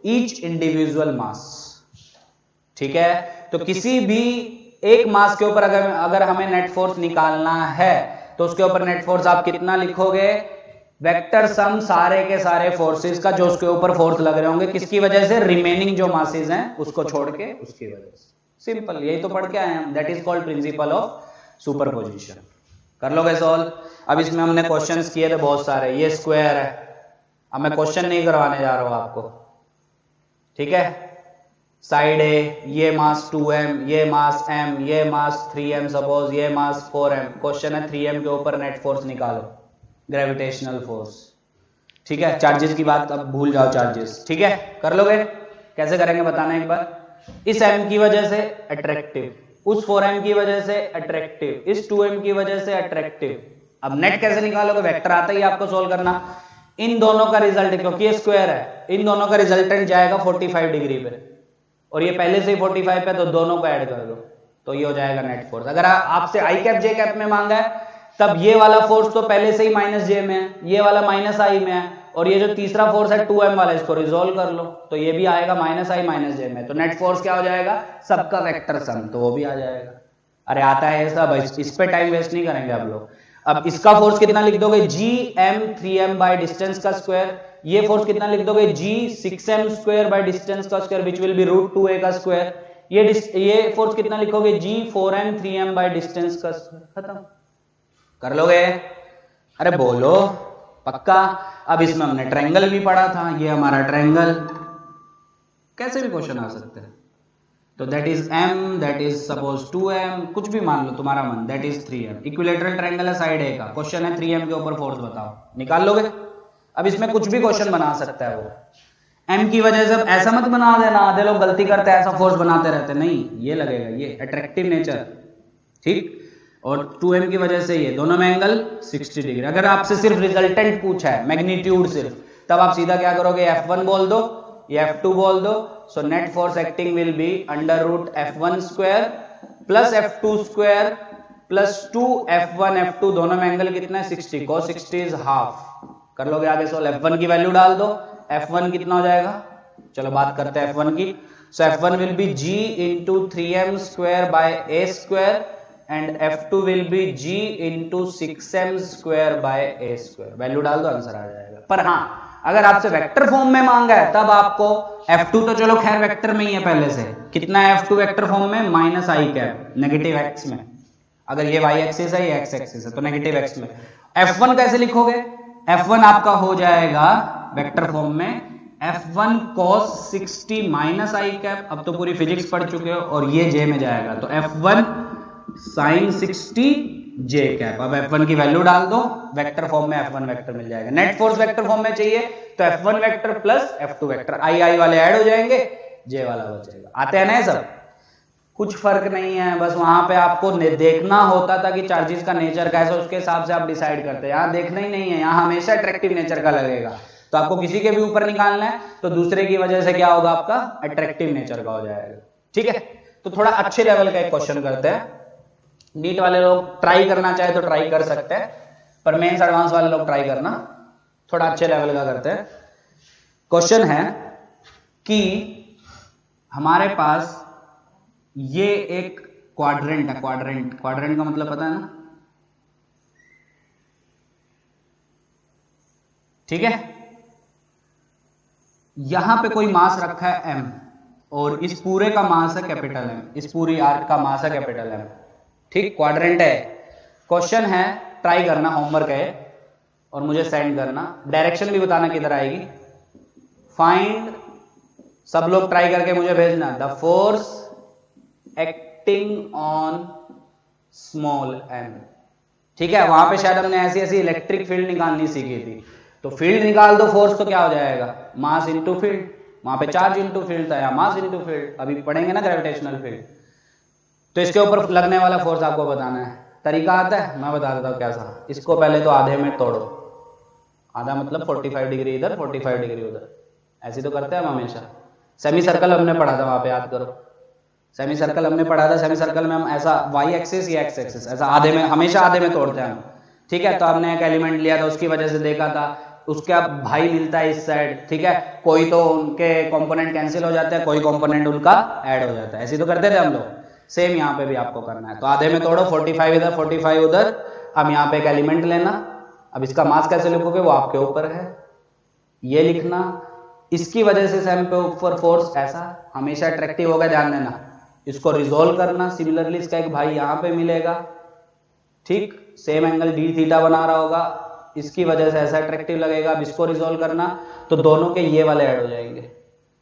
each individual mass, ठीक है। तो किसी भी एक मास के ऊपर अगर हमें नेट फोर्स निकालना है तो उसके ऊपर नेट फोर्स आप कितना लिखोगे, वेक्टर सम सारे के सारे फोर्सेस का जो उसके ऊपर फोर्स लग रहे होंगे, किसकी वजह से, रिमेनिंग जो मासेस हैं उसको छोड़ के उसकी वजह से, सिंपल, यही तो पढ़ के आए हैं, that is called principle of superposition. कर लोगे सॉल्व। अब इसमें हमने क्वेश्चंस किए थे बहुत सारे, ये स्क्वायर है, अब मैं क्वेश्चन नहीं करवाने जा रहा हूं आपको, ठीक है। साइड ए, ये मास 2m, ये मास m, ये मास 3m, सपोज ये मास 4m, क्वेश्चन है 3m के ऊपर नेट फोर्स निकालो, ग्रेविटेशनल फोर्स, ठीक है। चार्जेस की बात अब भूल जाओ, चार्जेस, ठीक है। कर लोगे, कैसे करेंगे बताना एक बार। इस m की वजह से अट्रैक्टिव, उस 4m की वजह से अट्रैक्टिव, इस 2m की वजह से अट्रैक्टिव। अब नेट कैसे निकालोगे, वेक्टर आता ही आपको सोल्व करना। इन दोनों का रिजल्ट, क्योंकि ये स्क्वायर है, इन दोनों का रिजल्टेंट जाएगा 45 डिग्री पे, और ये पहले से ही 45 पे, तो दोनों को ऐड कर दो, तो ये हो जाएगा नेट फोर्स। अगर आपसे आई कैप जे कैप में मांगा है तब ये वाला फोर्स तो पहले से ही माइनस जे में है, ये वाला माइनस आई में है, और ये जो तीसरा फोर्स है 2m वाला, इसको रिजोल्व कर लो, तो ये भी आएगा माइनस आई माइनस जे में, तो नेट फोर्स क्या हो जाएगा, सबका वेक्टर सम, तो वो भी आ जाएगा। अरे आता है सब, इस पे टाइम वेस्ट नहीं करेंगे आप लोग। अब इसका फोर्स कितना लिख दोगे, GM3m बाय डिस्टेंस का स्क्वायर, ये फोर्स कितना लिख दोगे, G6m स्क्वायर बाय डिस्टेंस का square, which will be √2a का स्क्वायर। ये फोर्स कितना लिखोगे, G4m3m बाय डिस्टेंस का स्क्वायर, खत्म। कर लोगे, अरे बोलो पक्का। अब इसमें हमने ट्रायंगल भी पढ़ा था, ये हमारा ट्रायंगल, कैसे भी क्वेश्चन आ सकते हैं। तो that is m, that is suppose 2m, कुछ भी मान लो तुम्हारा मन, that is 3m। Equilateral triangle है साइड ए का, क्वेश्चन है 3m के ऊपर फोर्स बताओ, निकाल लोगे। अब इसमें कुछ भी क्वेश्चन बना सकता है वो, m की वजह से ऐसा मत बना देना, आधे लोग गलती करते हैं ऐसा फोर्स बनाते रहते, नहीं ये लगेगा, ये अट्रैक्टिव नेचर, ठीक। और 2m की वजह से ये दोनों में एंगल 60 डिग्री। अगर आपसे सिर्फ रिजल्टेंट पूछा है, मैग्नीट्यूड सिर्फ, तब आप सीधा क्या करोगे, F1 बोल दो या F2 बोल दो। So net force acting will be under root F1 square plus F2 square plus 2 F1 F2, दोनों में एंगल कितना है 60, cos 60 इज हाफ। कर लोगे आगे सोल्व, F1 की वैल्यू डाल दो, F1 कितना हो जाएगा, चलो बात करते हैं F1 की। सो F1 will be G into 3m square by a square and F2 will be G into 6m square by a square. Value डाल दो, आंसर आ जाएगा। पर हाँ, अगर आपसे वेक्टर फॉर्म में मांगा है तब आपको F2 तो चलो खैर वेक्टर में ही है पहले से, कितना है F2 वेक्टर फॉर्म में, माइनस आई कैप, नेगेटिव एक्स में। अगर ये y एक्सिस है, ये x एक्सिस है, तो नेगेटिव x में। F1 कैसे लिखोगे, F1 आपका हो जाएगा वेक्टर फॉर्म में F1 cos 60 माइनस आई कैप, अब तो पूरी फिजिक्स पढ़ चुके हो, और ये j में जाएगा, तो F1 sin 60 j कैप। अब F1 की वैल्यू डाल दो, वेक्टर फॉर्म में F1 वेक्टर मिल जाएगा। नेट फोर्स वेक्टर फॉर्म में चाहिए तो F1 vector plus F2 vector, आई वाले ऐड हो जाएंगे, j वाला बचेगा। आते हैं ना सब, कुछ फर्क नहीं है, बस वहां पे आपको देखना होता था कि चार्जेस का नेचर कैसा, उसके हिसाब से आप डिसाइड करते हैं। यहाँ देखना ही नहीं है, यहाँ हमेशा अट्रैक्टिव नेचर का लगेगा, तो आपको किसी के भी ऊपर निकालना है तो दूसरे की वजह से क्या होगा, आपका अट्रैक्टिव नेचर का हो जाएगा, ठीक है। तो थोड़ा अच्छे लेवल का एक क्वेश्चन करते हैं, नीट वाले लोग ट्राई करना चाहे तो ट्राई कर सकते हैं, पर मेंस एडवांस वाले लोग ट्राई करना, थोड़ा अच्छे लेवल का करते हैं। क्वेश्चन है कि हमारे पास ये एक क्वाड्रेंट है, क्वाड्रेंट का मतलब पता है ना, ठीक है। यहां पे कोई मास रखा है m, और इस पूरे का मास है कैपिटल M, इस पूरी आर्क का मास है कैपिटल M, ठीक। क्वाड्रेंट है, क्वेश्चन है, ट्राई करना, होमवर्क है, और मुझे सेंड करना, डायरेक्शन भी बताना किधर आएगी। फाइंड, सब लोग ट्राई करके मुझे भेजना, the force acting on small m, ठीक है। वहां पे शायद हमने ऐसी ऐसी इलेक्ट्रिक फील्ड निकालनी सीखी थी, तो फील्ड निकाल दो, फोर्स तो क्या हो जाएगा, मास इनटू फील्ड, वहां पे चार्ज इनटू फील्ड था, या मास इनटू फील्ड, अभी पढ़ेंगे ना ग्रेविटेशनल फील्ड। तो इसके ऊपर लगने वाला फोर्स आपको बताना है, तरीका आता है, मैं बता देता हूँ कैसा। इसको पहले तो आधे में तोड़ो, आधा मतलब 45 डिग्री इधर 45 डिग्री उधर, ऐसे तो करते हैं हम हमेशा। सेमी सर्कल हमने पढ़ा था, वहां पे याद करो, सेमी सर्कल हमने पढ़ा था, सेमी सर्कल में हम ऐसा y एक्सिस या x एक्सिस ऐसा आधे में, हमेशा आधे में तोड़ते हैं हम, ठीक है। तो हमने एक एलिमेंट लिया था, उसकी वजह से देखा था, उसका भाई मिलता है इस साइड, ठीक है, कोई तो उनके कंपोनेंट कैंसिल हो जाते हैं, कोई कंपोनेंट उनका ऐड हो जाता है, ऐसे तो करते थे हम लोग। सेम यहाँ पे भी आपको करना है, तो आधे में तोड़ो, 45 इधर 45 उधर। अब यहाँ पे एक एलिमेंट लेना, अब इसका मास कैसे लिखोगे वो आपके ऊपर है, ये लिखना, इसकी वजह से सेम पे ऊपर फोर्स ऐसा हमेशा अट्रैक्टिव होगा, ध्यान देना। इसको रिजोल्व करना, सिमिलरली इसका एक भाई यहाँ पे मिलेगा, ठीक, सेम एंगल डी थीटा बना रहा होगा, इसकी वजह से ऐसा अट्रैक्टिव लगेगा। अब इसको रिजोल्व करना, तो दोनों के ये वाले ऐड हो जाएंगे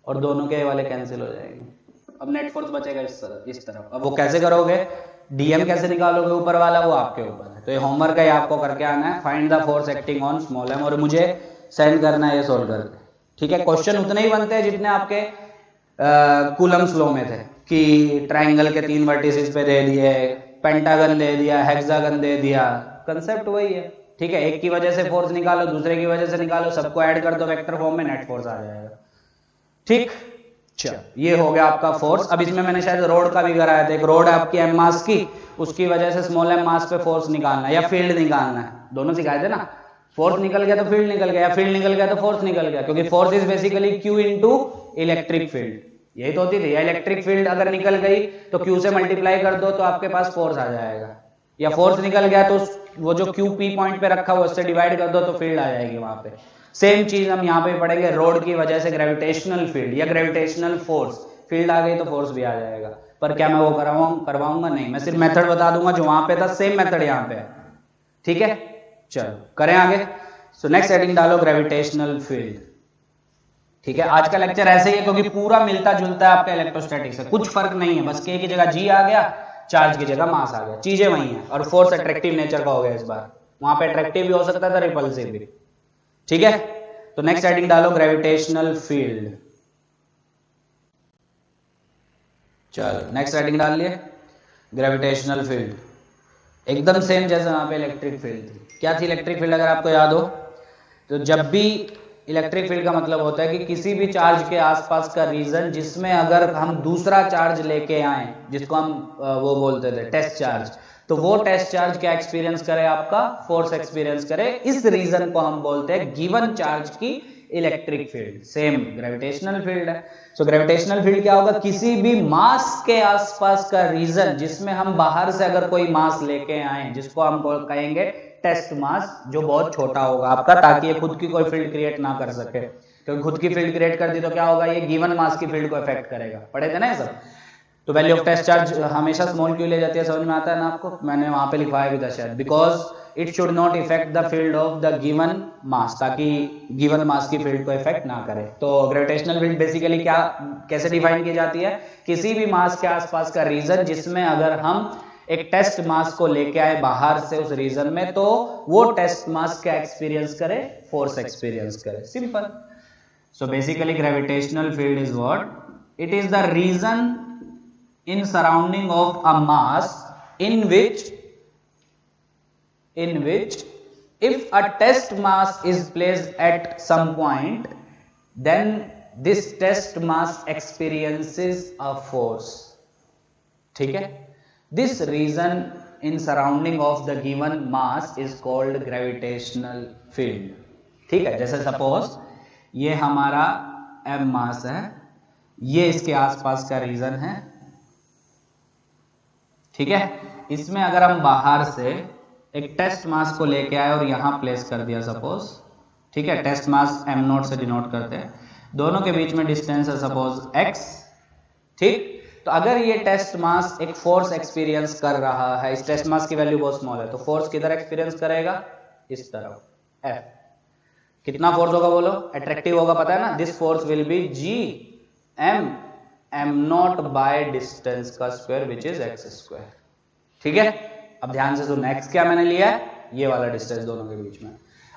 और दोनों के ये वाले कैंसिल हो जाएंगे। अब नेट फोर्स बचेगा इस तरफ। अब वो कैसे करोगे, डीएम कैसे निकालोगे ऊपर वाला, वो आपके ऊपर है। तो ये होमवर्क है, आपको करके आना है, find the force acting on small m, और मुझे सेंड करना है ये सोल्व करके, ठीक है। क्वेश्चन उतने ही बनते हैं जितने आपके कूलम्स लॉ में थे, कि ट्राइंगल के 3 वर्टिसेस पे दे दिए, पेंटागन दे दिया, हेक्सागन दे दिया, कंसेप्ट वही है, ठीक है। एक की वजह से फोर्स निकालो, दूसरे की वजह से निकालो, सबको ऐड कर दो वेक्टर फॉर्म में, नेट फोर्स आ जाएगा, ठीक। चलो, ये हो गया आपका फोर्स। अब इसमें मैंने शायद रोड का भी कराया था, एक रोड है आपकी m मास की, उसकी वजह से स्मॉल m मास पे फोर्स निकालना है या फील्ड निकालना है, दोनों सिखाए थे ना। फोर्स निकल गया तो फील्ड निकल गया, फील्ड निकल गया तो फोर्स निकल गया, क्योंकि force is basically q into electric field, यही तो होती थी। या इलेक्ट्रिक फील्ड अगर निकल गई तो q से मल्टीप्लाई कर दो तो आपके पास फोर्स आ जाएगा, या फोर्स निकल गया तो वो जो q p पॉइंट पे रखा हुआ उससे डिवाइड कर दो तो फील्ड आ जाएगी वहां पे। सेम चीज हम यहाँ पे पढ़ेंगे, रोड की वजह से ग्रेविटेशनल फील्ड या ग्रेविटेशनल फोर्स, फील्ड आ गई तो फोर्स भी आ जाएगा। पर क्या मैं वो करवाऊंगा नहीं, मैं सिर्फ मेथड बता दूंगा जो वहां पे था, सेम मेथड यहाँ पे है, ठीक है। चलो करें आगे। सो नेक्स्ट हेडिंग डालो ग्रेविटेशनल फील्ड। ठीक है, आज का लेक्चर ऐसे ही है क्योंकि पूरा मिलता जुलता है आपका इलेक्ट्रोस्टैटिक्स से, कुछ फर्क नहीं है, बस के की जगह जी आ गया, चार्ज की जगह मास आ गया, चीजें वही हैं, और फोर्स अट्रैक्टिव नेचर का हो गया इस बार, वहां पे अट्रैक्टिव भी हो सकता था, रिपल्सिव भी। ठीक है, तो नेक्स्ट हेडिंग डालो ग्रेविटेशनल फील्ड। चलो नेक्स्ट हेडिंग डाल लिए ग्रेविटेशनल फील्ड, एकदम सेम जैसे वहां पे इलेक्ट्रिक फील्ड थी। क्या थी इलेक्ट्रिक फील्ड, अगर आपको याद हो तो जब भी इलेक्ट्रिक फील्ड का मतलब होता है कि किसी भी चार्ज के आसपास का रीजन जिसमें अगर हम दूसरा चार्ज लेके आए, जिसको हम वो बोलते थे टेस्ट चार्ज, तो वो टेस्ट चार्ज क्या एक्सपीरियंस करे, आपका फोर्स एक्सपीरियंस करे, इस रीजन को हम बोलते हैं गिवन चार्ज की electric field. Same gravitational field है। सो ग्रेविटेशनल फील्ड क्या होगा, किसी भी मास के आसपास का रीजन जिसमें हम बाहर से अगर कोई मास लेके आए, जिसको हम कहेंगे टेस्ट मास, जो बहुत छोटा होगा आपका, ताकि ये खुद की कोई फील्ड क्रिएट ना कर सके, क्योंकि खुद की फील्ड क्रिएट कर दी तो क्या होगा, ये गिवन मास की फील्ड को इफेक्ट करेगा। पढ़े थे ना ये सब। तो वैल्यू ऑफ टेस्ट चार्ज हमेशा स्मॉल क्यों ले जाती है, समझ में आता है ना आपको, मैंने वहां पे लिखवाया भी था शायद, because it should not effect the field of the given मास, ताकि गिवन मास की फील्ड को इफेक्ट ना करे। तो ग्रेविटेशनल फील्ड बेसिकली क्या, कैसे डिफाइन की जाती है, किसी भी मास के आसपास का रीजन जिसमें अगर हम एक टेस्ट मास को लेके आए बाहर से उस रीजन में, तो वो टेस्ट मास क्या एक्सपीरियंस करे, फोर्स एक्सपीरियंस करे, simple. So basically gravitational field is what, it is the region in surrounding of a mass in which if a test mass is placed at some point, then this test mass experiences a force. ठीक है, this region in surrounding of the given mass is called gravitational field. ठीक है, जैसे सपोज ये हमारा m मास है, ये इसके आसपास का रीजन है, ठीक है, इसमें अगर हम बाहर से एक टेस्ट मास को लेके आए और यहां प्लेस कर दिया सपोज, ठीक है, टेस्ट मास m नोट से डिनोट करते हैं, दोनों के बीच में डिस्टेंस है सपोज x, ठीक। तो अगर ये टेस्ट मास एक फोर्स एक्सपीरियंस कर रहा है, इस टेस्ट मास की वैल्यू बहुत स्मॉल है, तो फोर्स किधर एक्सपीरियंस करेगा, इस तरफ, F। कितना फोर्स होगा बोलो, अट्रैक्टिव होगा, पता है ना, this force will be g m naught by distance का square which is x square. ठीक है, अब ध्यान से सुनो, x क्या मैंने लिया है, ये वाला डिस्टेंस दोनों के बीच में।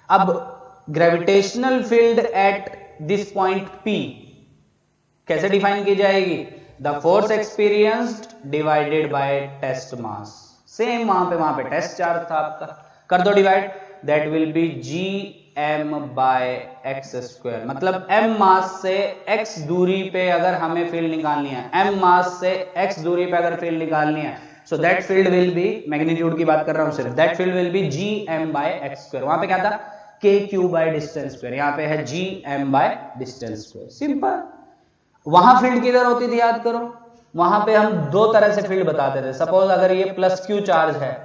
अब gravitational field at this point P कैसे डिफाइन की जाएगी, the force experienced divided by test mass. Same वहां पे टेस्ट चार्ज था आपका, कर दो divide, that will be g m by x square. मतलब m मास से x दूरी पे अगर हमें फील्ड निकालनी है, m मास से x दूरी पे अगर फील्ड निकालनी है, so that field will be, magnitude की बात कर रहा हूं सिर्फ, that field will be g m by x square. वहां पे क्या था, k q by distance square, यहाँ पे है g m by distance square, simple. वहां फील्ड किधर होती थी याद करो, वहां पे हम दो तरह से फील्ड बताते थे। सपोज अगर ये प्लस क्यू चार्ज है,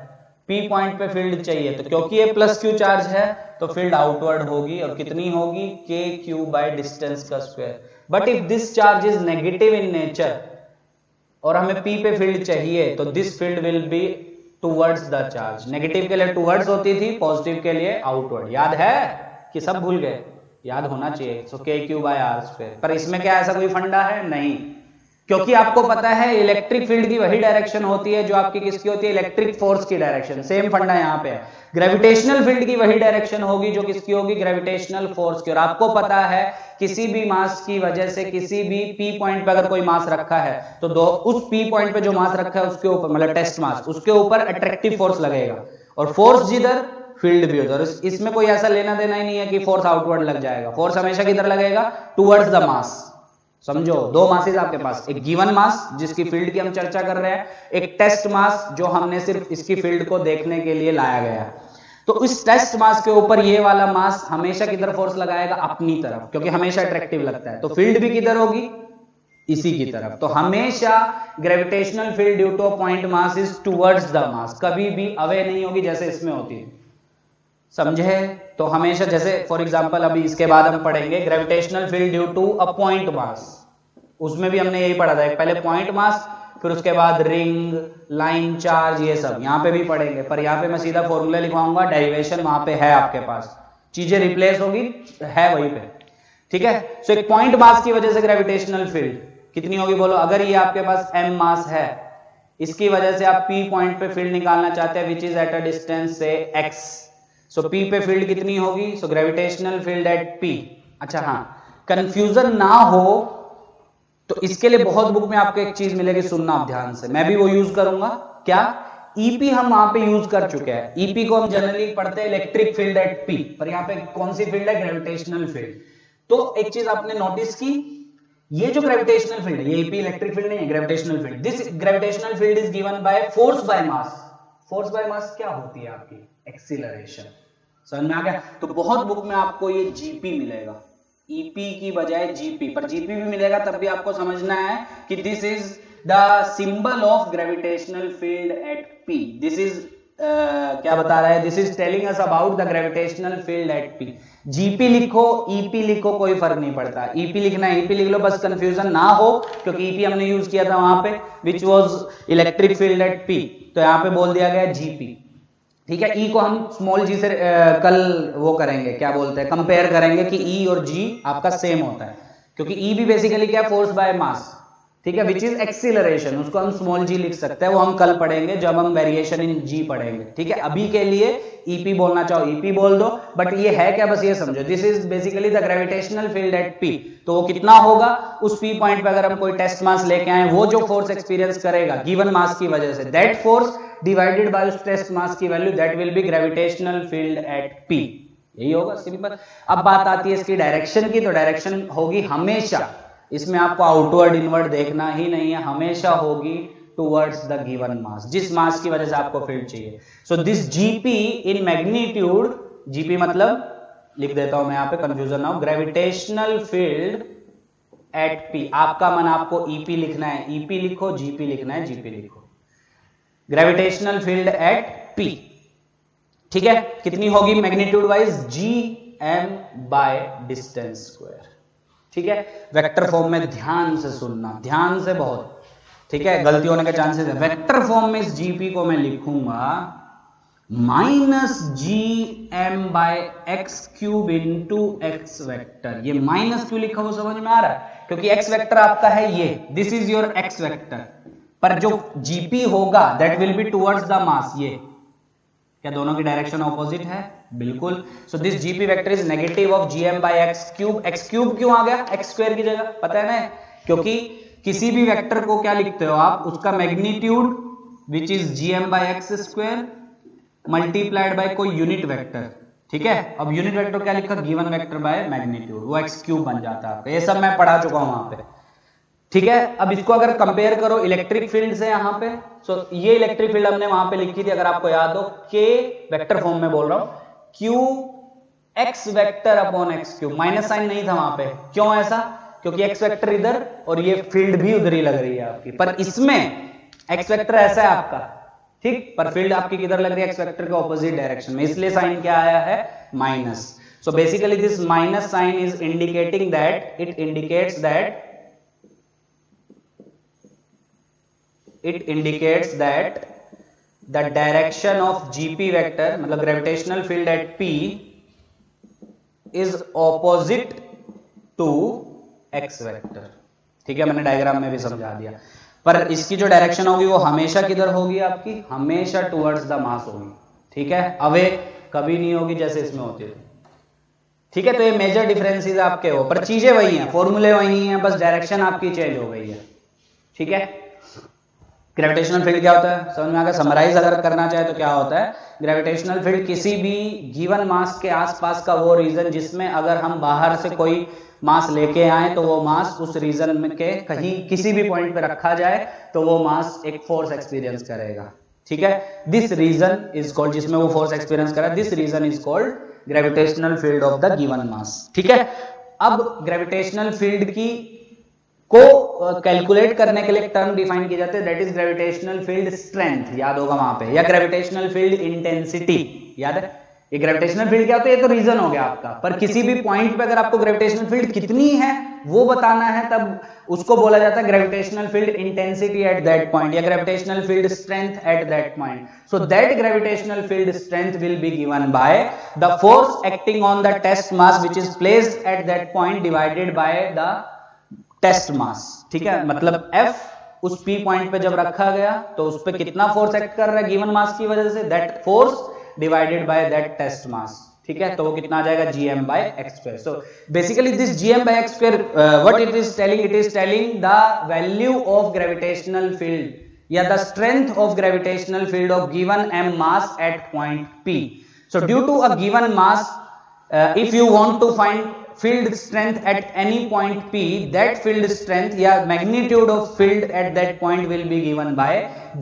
P पॉइंट पे फील्ड चाहिए, तो क्योंकि ये प्लस क्यू चार्ज है तो फील्ड आउटवर्ड होगी, और कितनी होगी, k क्यू बाय डिस्टेंस का square. But if this charge is negative in nature और हमें P पे फील्ड चाहिए, तो this field will be towards the charge. Negative के लिए टुवर्ड्स होती थी, पॉजिटिव के लिए आउटवर्ड। याद है कि सब भूल गए, याद होना चाहिए। So k q by r square. पर इसमें क्या ऐसा कोई फंडा है, नहीं, क्योंकि आपको पता है इलेक्ट्रिक फील्ड की वही डायरेक्शन होती है जो आपकी किसकी होती है, इलेक्ट्रिक फोर्स की डायरेक्शन। सेम फंडा यहाँ पे है। ग्रेविटेशनल फील्ड की वही डायरेक्शन होगी जो किसकी होगी, ग्रेविटेशनल फोर्स की। और आपको पता है किसी भी मास की वजह से किसी भी P पॉइंट पे अगर कोई मास रखा है, तो उस P पॉइंट पे जो मास रखा है उसके ऊपर, मतलब टेस्ट मास, उसके ऊपर अट्रैक्टिव फोर्स लगेगा, और फोर्स जिधर फील्ड भी होता है। इसमें कोई ऐसा लेना देना ही नहीं है कि फोर्स आउटवर्ड लग जाएगा, फोर्स हमेशा किधर लगेगा, टुवर्ड्स द मास। समझो, दो मासेस आपके पास, एक गिवन मास जिसकी फील्ड की हम चर्चा कर रहे हैं, एक टेस्ट मास जो हमने सिर्फ इसकी फील्ड को देखने के लिए लाया गया। तो इस टेस्ट मास के ऊपर ये वाला मास हमेशा किधर फोर्स लगाएगा, अपनी तरफ, क्योंकि हमेशा अट्रैक्टिव लगता है। तो फील्ड भी किधर होगी, इसी की तरफ। तो हमेशा gravitational field due two point mass is towards the मास, कभी भी अवे नहीं होगी जैसे इसमें होती है, समझे। तो हमेशा, जैसे फॉर एग्जांपल अभी इसके बाद हम पढ़ेंगे gravitational field due to a point mass, उसमें भी हमने यही पढ़ा था, पहले पॉइंट मास फिर उसके बाद रिंग, लाइन चार्ज, ये सब यहाँ पे भी पढ़ेंगे, पर यहाँ पे मैं सीधा फॉर्मूला लिखवाऊंगा, डेरिवेशन वहां पे है आपके पास, चीजें रिप्लेस होगी, है वहीं पे, ठीक है। सो एक पॉइंट मास की वजह से ग्रेविटेशनल फील्ड कितनी होगी बोलो, अगर ये आपके पास m मास है, इसकी वजह से आप p पॉइंट पे फील्ड निकालना चाहते हैं which is at a distance से x, सो p पे फील्ड कितनी होगी, so gravitational field at p। अच्छा हाँ, कंफ्यूजन ना हो तो इसके लिए बहुत बुक में आपको एक चीज मिलेगी, सुनना आप ध्यान से, मैं भी वो यूज करूंगा, क्या, ईपी हम वहां पे यूज कर चुके हैं, ईपी को हम जनरली पढ़ते हैं इलेक्ट्रिक फील्ड एट पी, पर यहाँ पे कौन सी फील्ड है, ग्रेविटेशनल फील्ड। तो एक चीज आपने नोटिस की, ये जो ग्रेविटेशनल फील्ड है, ये ईपी इलेक्ट्रिक फील्ड नहीं है, gravitational field, this gravitational field is given by force by mass. Force by मास क्या होती है आपकी, एक्सीलरेशन, समझ में आ गया। तो बहुत बुक में आपको ये जीपी मिलेगा, ईपी की बजाय जीपी, पर जीपी भी मिलेगा तब भी आपको समझना है कि this is the symbol of gravitational field eight P, this is क्या बता रहा है, this is telling us about the gravitational field eight P. GP लिखो, ईपी लिखो, कोई फर्क नहीं पड़ता, ईपी लिखना है ईपी लिख लो, बस कंफ्यूजन ना हो, क्योंकि ईपी हमने यूज किया था वहां पे which was electric field at P, तो यहाँ पे बोल दिया गया जीपी, ठीक है। ई को हम स्मॉल जी से कल वो करेंगे, क्या बोलते हैं, कंपेयर करेंगे कि ई और जी आपका सेम होता है, क्योंकि ई भी बेसिकली क्या, फोर्स बाय मास, ठीक है, विच इज एक्सीलरेशन, उसको हम स्मॉल जी लिख सकते हैं, वो हम कल पढ़ेंगे जब हम वेरिएशन इन जी पढ़ेंगे, ठीक है। अभी के लिए ईपी बोलना चाहो ईपी बोल दो, बट ये है क्या, बस ये समझो, this is basically the gravitational field eight P. तो वो कितना होगा, उस पी पॉइंट पे अगर हम कोई टेस्ट मास लेके आए, वो जो फोर्स एक्सपीरियंस करेगा गिवन मास की वजह से, दैट फोर्स डिवाइडेड बाय उस टेस्ट मास की value, that will B gravitational field eight P, यही होगा, सिंपल। अब बात आती है इसकी डायरेक्शन की, तो डायरेक्शन होगी हमेशा, इसमें आपको आउटवर्ड इनवर्ड देखना ही नहीं है, हमेशा होगी टुवर्ड्स द गिवन मास, जिस मास की वजह से आपको फील्ड चाहिए। सो this GP in magnitude, GP मतलब लिख देता हूं मैं यहाँ पे, कंफ्यूजन ना हो, ग्रेविटेशनल फील्ड एट पी, आपका मन आपको ईपी लिखना है ईपी लिखो, जीपी लिखना है जीपी लिखो, ग्रेविटेशनल फील्ड एट पी, ठीक है। कितनी होगी magnitude wise, G M by distance square, ठीक है। वेक्टर फॉर्म में ध्यान से सुनना, ध्यान से बहुत, ठीक है, गलती होने के चांसेस है। वेक्टर फॉर्म में इस जीपी को मैं लिखूंगा minus G M by x cube into x vector. ये माइनस क्यों लिखा वो समझ में आ रहा है, क्योंकि एक्स वेक्टर आपका है ये, this is your x vector, पर जो जीपी होगा that will be towards the mass, ये क्या दोनों की डायरेक्शन ऑपोजिट है, बिल्कुल। So this GP vector is negative of GM by x cube. X cube क्यों आ गया एक्स स्क्वायर की जगह, पता है ना, क्योंकि किसी भी वेक्टर को क्या लिखते हो आप, उसका magnitude which is GM by x square multiplied by कोई यूनिट वेक्टर, ठीक है। अब यूनिट वेक्टर क्या लिखा, गिवन वेक्टर बाय मैग्नीट्यूड, वो एक्स क्यूब बन जाता है आपका, ये सब मैं पढ़ा चुका हूं वहां पे, ठीक है। अब इसको अगर कंपेयर करो इलेक्ट्रिक फील्ड से यहाँ पे, सो ये इलेक्ट्रिक फील्ड हमने वहां पे लिखी थी, अगर आपको याद हो, के वेक्टर फॉर्म में बोल रहा हूं, q x vector upon x cube, minus sign नहीं था वहां पे, क्यों ऐसा, क्योंकि एक्स वेक्टर इधर और ये फील्ड भी उधर ही लग रही है आपकी, पर इसमें एक्स वेक्टर ऐसा है आपका, ठीक, पर फील्ड आपकी किधर लग रही है, एक्स वेक्टर के ऑपोजिट डायरेक्शन में, इसलिए साइन क्या आया है, minus. So basically this minus sign is indicating that, it indicates that, it indicates that the direction of GP vector मतलब gravitational field at P is opposite to x vector, ठीक है, मैंने डायग्राम में भी समझा दिया। पर इसकी जो डायरेक्शन होगी वो हमेशा किधर होगी आपकी, हमेशा टुवर्ड्स द मास होगी, ठीक है, अवे कभी नहीं होगी जैसे इसमें होती है, ठीक है। तो ये मेजर डिफरेंसेस आपके हो, पर चीजें वही हैं, फॉर्मूले वही हैं, बस डायरेक्शन आपकी चेंज हो गई है, ठीक है। ग्रेविटेशनल फील्ड क्या होता है समझ में आ गया, समराइज अगर करना चाहे तो क्या होता है, ग्रेविटेशनल फील्ड किसी भी गिवन मास के आसपास का वो रीजन जिसमें अगर हम बाहर से कोई मास लेके आए तो वो मास उस रीजन में के कहीं किसी भी पॉइंट पे रखा जाए तो वो मास एक फोर्स एक्सपीरियंस करेगा, ठीक है। दिस रीजन इज कॉल्ड, जिसमें वो फोर्स एक्सपीरियंस करा, this region is called gravitational field of the given mass, ठीक है। अब ग्रेविटेशनल फील्ड की को कैलकुलेट करने के लिए एक टर्म डिफाइन की जाती है, that is gravitational field strength, याद होगा वहां पे, या ग्रेविटेशनल फील्ड इंटेंसिटी, याद है, ये ग्रेविटेशनल फील्ड क्या होता है, ये तो रीजन हो गया आपका, पर किसी भी पॉइंट पे अगर आपको ग्रेविटेशनल फील्ड कितनी है वो बताना है, तब उसको बोला जाता है gravitational field intensity at that point या gravitational field strength at that point. So that gravitational field strength will be given by the force acting on the test mass which is placed at that point divided by the test mass. ठीक है, मतलब F उस P पॉइंट पे जब रखा गया तो उस पे कितना फोर्स एक्ट कर रहा है गिवन मास की वजह से, that force divided by that test mass. ठीक है, तो वो कितना आ जाएगा gm by x square. So basically this gm by x square what it is telling the value of gravitational field या the strength of gravitational field of given m mass at point P. So due to a given mass if you want to find field strength at any point P, that field strength या magnitude of field at that point will be given by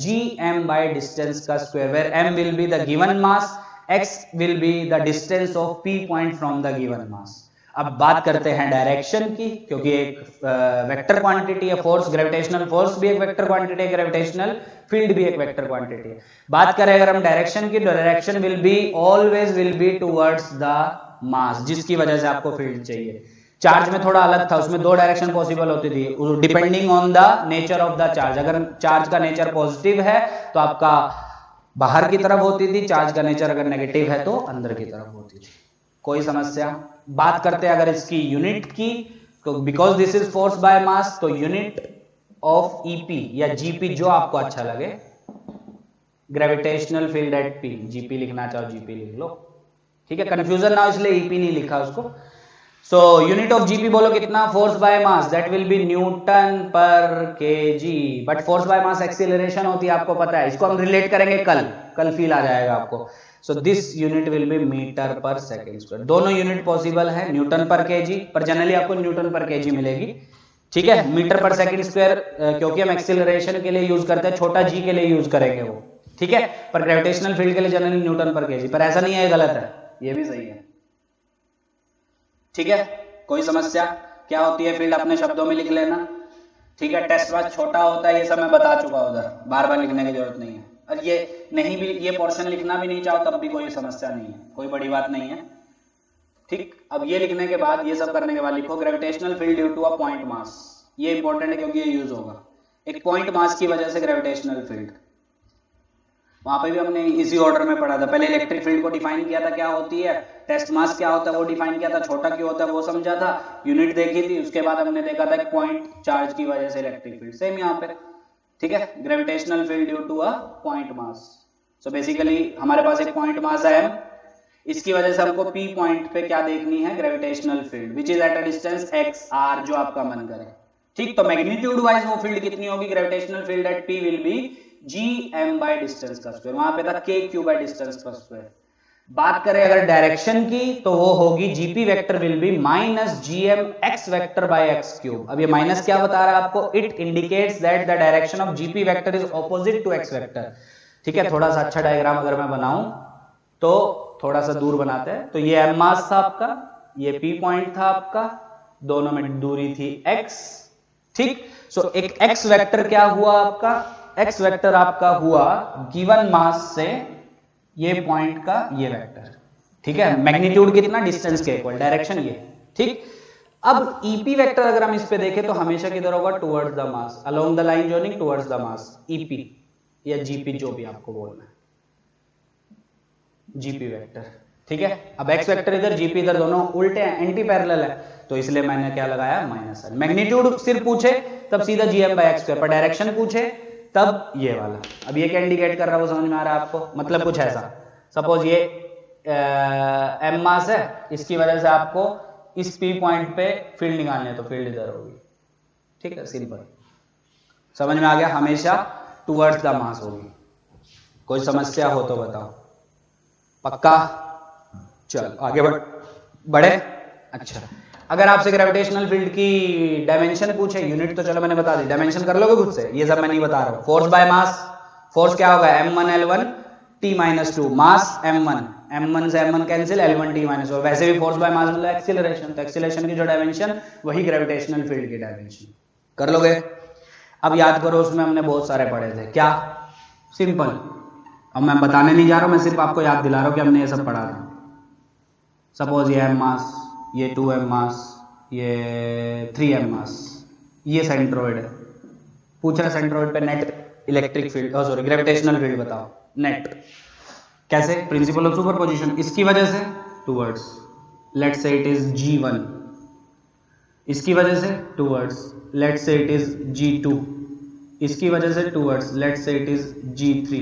gm by distance का square, where m will be the given mass, x will be the distance of P point from the given mass. अब बात करते हैं डायरेक्शन की, क्योंकि एक वेक्टर क्वांटिटी है फोर्स, ग्रेविटेशनल फोर्स भी एक वेक्टर क्वांटिटी है, ग्रेविटेशनल फील्ड भी एक वेक्टर क्वांटिटी है. बात करें अगर हम डायरेक्शन की, direction will be always will be towards the मास, जिसकी वजह से आपको फील्ड चाहिए. चार्ज में थोड़ा अलग था, उसमें दो डायरेक्शन पॉसिबल होती थी depending on the nature of the charge. अगर चार्ज का नेचर पॉजिटिव है तो आपका बाहर की तरफ होती थी, चार्ज का नेचर अगर नेगेटिव है तो अंदर की तरफ होती थी. कोई समस्या? बात करते हैं अगर इसकी यूनिट की, तो because this is force by मास, तो यूनिट ऑफ ईपी या जीपी जो आपको अच्छा लगे, gravitational field eight P, GP लिखना चाहो जीपी लिख लो. ठीक है, कंफ्यूजन ना, इसलिए ईपी नहीं लिखा उसको. सो यूनिट ऑफ जीपी बोलो कितना, force by mass, that will be newton per kg. But force by mass acceleration होती है, आपको पता है, इसको हम रिलेट करेंगे कल फील आ जाएगा आपको. So this unit will be metre per second square. दोनों यूनिट पॉसिबल है, न्यूटन पर केजी, पर जनरली आपको न्यूटन पर केजी मिलेगी. ठीक है, मीटर पर सेकेंड स्क्वायर क्योंकि हम एक्सीलरेशन के लिए यूज करते हैं, छोटा जी के लिए यूज करेंगे वो. ठीक है, पर ग्रेविटेशनल फील्ड के लिए जनरली न्यूटन पर केजी, पर ऐसा नहीं है, गलत है, ये भी सही है. ठीक है, कोई समस्या? क्या होती है फील्ड अपने शब्दों में लिख लेना. ठीक है, टेस्ट मास छोटा होता है, ये सब मैं बता चुका उधर, बार बार लिखने की जरूरत नहीं है. और ये नहीं भी, ये पोर्शन लिखना भी नहीं चाहो तब भी कोई समस्या नहीं है, कोई बड़ी बात नहीं है. ठीक, अब ये लिखने के बाद, ये सब करने के बाद लिखो gravitational field due to a point mass. ये इंपॉर्टेंट है क्योंकि ये यूज होगा. एक पॉइंट मास की वजह से ग्रेविटेशनल फील्ड, वहां पे भी हमने इसी ऑर्डर में पढ़ा था. पहले इलेक्ट्रिक फील्ड को डिफाइन किया था, क्या होती है, टेस्ट मास क्या होता है वो डिफाइन किया था, छोटा क्यों होता है वो समझा था, यूनिट देखी थी, उसके बाद हमने देखा था पॉइंट चार्ज की वजह से इलेक्ट्रिक फील्ड. सेम यहाँ पे. ठीक है, gravitational field due to a point mass. So basically हमारे पास एक पॉइंट मास है m, इसकी वजह से हमको P पॉइंट पे क्या देखनी है, gravitational field which is at a distance x r, जो आपका मन करे. ठीक, तो मैग्नीट्यूड वाइज वो फील्ड कितनी होगी, gravitational field at P will be gm by distance का स्क्वायर, वहां पे था kq बाय डिस्टेंस का स्क्वायर. बात करें अगर डायरेक्शन की, तो वो होगी gp vector will be minus gm x vector by x cube. अब ये माइनस क्या बता रहा है आपको, it indicates that the direction of gp vector is opposite to x vector. ठीक है, थोड़ा सा अच्छा डायग्राम अगर मैं बनाऊं तो थोड़ा सा दूर बनाते हैं. तो ये m मास था आपका, ये p पॉइंट था आपका, दोनों में दूरी थी x. ठीक, सो एक x वेक्टर क्या हुआ आपका, x वेक्टर आपका हुआ गिवन मास से ये पॉइंट का ये वेक्टर. ठीक है, मैग्नीट्यूड कितना, डिस्टेंस के इक्वल, डायरेक्शन ये. ठीक, अब ईपी वेक्टर अगर हम इस पे देखें तो हमेशा किधर होगा, towards the mass, along the line joining towards the mass. EP या जीपी जो भी आपको बोलना है, जीपी वेक्टर. ठीक है, अब एक्स वेक्टर इधर, जीपी इधर, दोनों उल्टे हैं, एंटी पैरेलल है, तो इसलिए मैंने क्या लगाया, माइनस. मैग्नीट्यूड सिर्फ पूछे तब सीधा gm बाय x स्क्वायर, पर डायरेक्शन पूछे तब ये वाला. अब ये क्या इंडिकेट कर रहा है वो समझ में आ रहा है आपको, मतलब कुछ ऐसा, सपोज ये m मास है, इसकी वजह से आपको इस p पॉइंट पे फील्ड निकालनी है, तो फील्ड इधर होगी. ठीक है, सिंपल, समझ में आ गया, हमेशा टुवर्ड्स द मास होगी. कोई समस्या हो तो बताओ. पक्का? चलो आगे बढ़े. अच्छा, अगर आपसे ग्रेविटेशनल फील्ड की डायमेंशन पूछे, यूनिट तो चलो मैंने बता दी, डायमेंशन कर लोगे खुद से, ये सब मैं नहीं बता रहा हूं. फोर्स बाय मास, फोर्स क्या होगा, m1l1 t-2, मास m1 से m1 कैंसिल, l1 t-2. वैसे भी फोर्स बाय मास मतलब एक्सीलरेशन, तो एक्सीलरेशन की जो डायमेंशन वही ग्रेविटेशनल फील्ड की डायमेंशन. कर लोगे? अब याद करो, उसमें हमने बहुत सारे पढ़े थे. क्या? सिंपल. अब मैं बताने नहीं जा रहा हूं, मैं सिर्फ आपको याद दिला रहा हूं कि हमने ये सब पढ़ा था. सपोज ये m मास, ये 2m मास, ये 3m मास, ये सेंट्रोइड है। पूछ रहा सेंट्रोइड पे net electric field, sorry gravitational field बताओ। नेट कैसे? Principal of superposition. इसकी वजह से towards, let's say it is G1, इसकी वजह से towards, let's say it is G2, इसकी वजह से towards, let's say it is G3।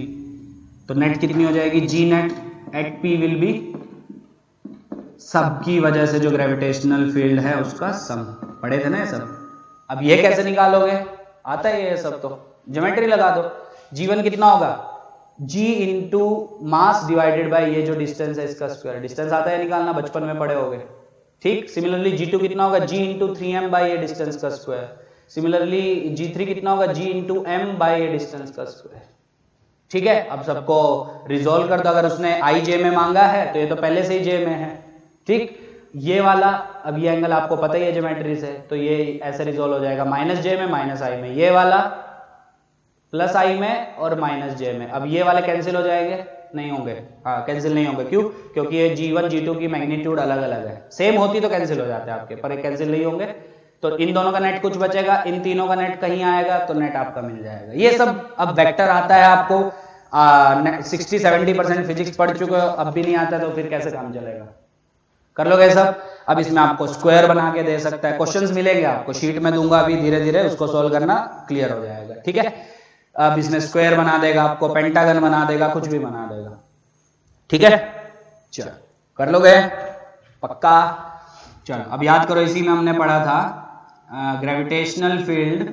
तो नेट कितनी हो जाएगी? G net at P will B सबकी वजह से जो ग्रेविटेशनल फील्ड है उसका सम। पढ़े थे ना ये सब? अब ये कैसे निकालोगे? आता है ये सब, तो ज्योमेट्री लगा दो। G1 कितना होगा? G into mass divided by ये जो डिस्टेंस है इसका स्क्वायर। डिस्टेंस आता है निकालना, बचपन में पढ़े होगे, ठीक। सिमिलरली G2 कितना होगा? G इंटू 3m बाय ये डिस्टेंस का स्क्वायर। सिमिलरली G3 कितना होगा? G इंटू m बाय ये डिस्टेंस का स्क्वायर। ठीक है, अब सबको रिजोल्व कर दो। अगर उसने i j में मांगा है तो ये तो पहले से ही j में है, ठीक। ये वाला, अब ये एंगल आपको पता ही है ज्योमेट्री से, तो ये ऐसे रिजोल्व हो जाएगा माइनस j में माइनस i में, ये वाला प्लस i में और माइनस j में। अब ये वाले कैंसिल हो जाएंगे? नहीं होंगे, हाँ कैंसिल नहीं होंगे। क्यों? क्योंकि ये G1 G2 की मैग्नीट्यूड अलग अलग है। सेम होती तो कैंसिल हो जाते हैं आपके, पर ये कैंसिल नहीं होंगे। तो इन दोनों का नेट कुछ बचेगा, इन तीनों का नेट कहीं आएगा, तो नेट आपका मिल जाएगा। ये सब अब वेक्टर आता है आपको, 60-70% फिजिक्स पढ़ चुके हो, अब भी नहीं आता तो फिर कैसे काम चलेगा? कर लोगे सब? अब इसमें आपको स्क्वायर बना के दे सकता है, क्वेश्चंस मिलेंगे आपको, शीट में दूंगा अभी, धीरे धीरे उसको सोल्व करना क्लियर हो जाएगा, ठीक है। अब इसमें स्क्वायर बना देगा आपको, पेंटागन बना देगा, कुछ भी बना देगा, ठीक है। चलो कर लोगे पक्का? चलो अब याद करो, इसी में हमने पढ़ा था gravitational field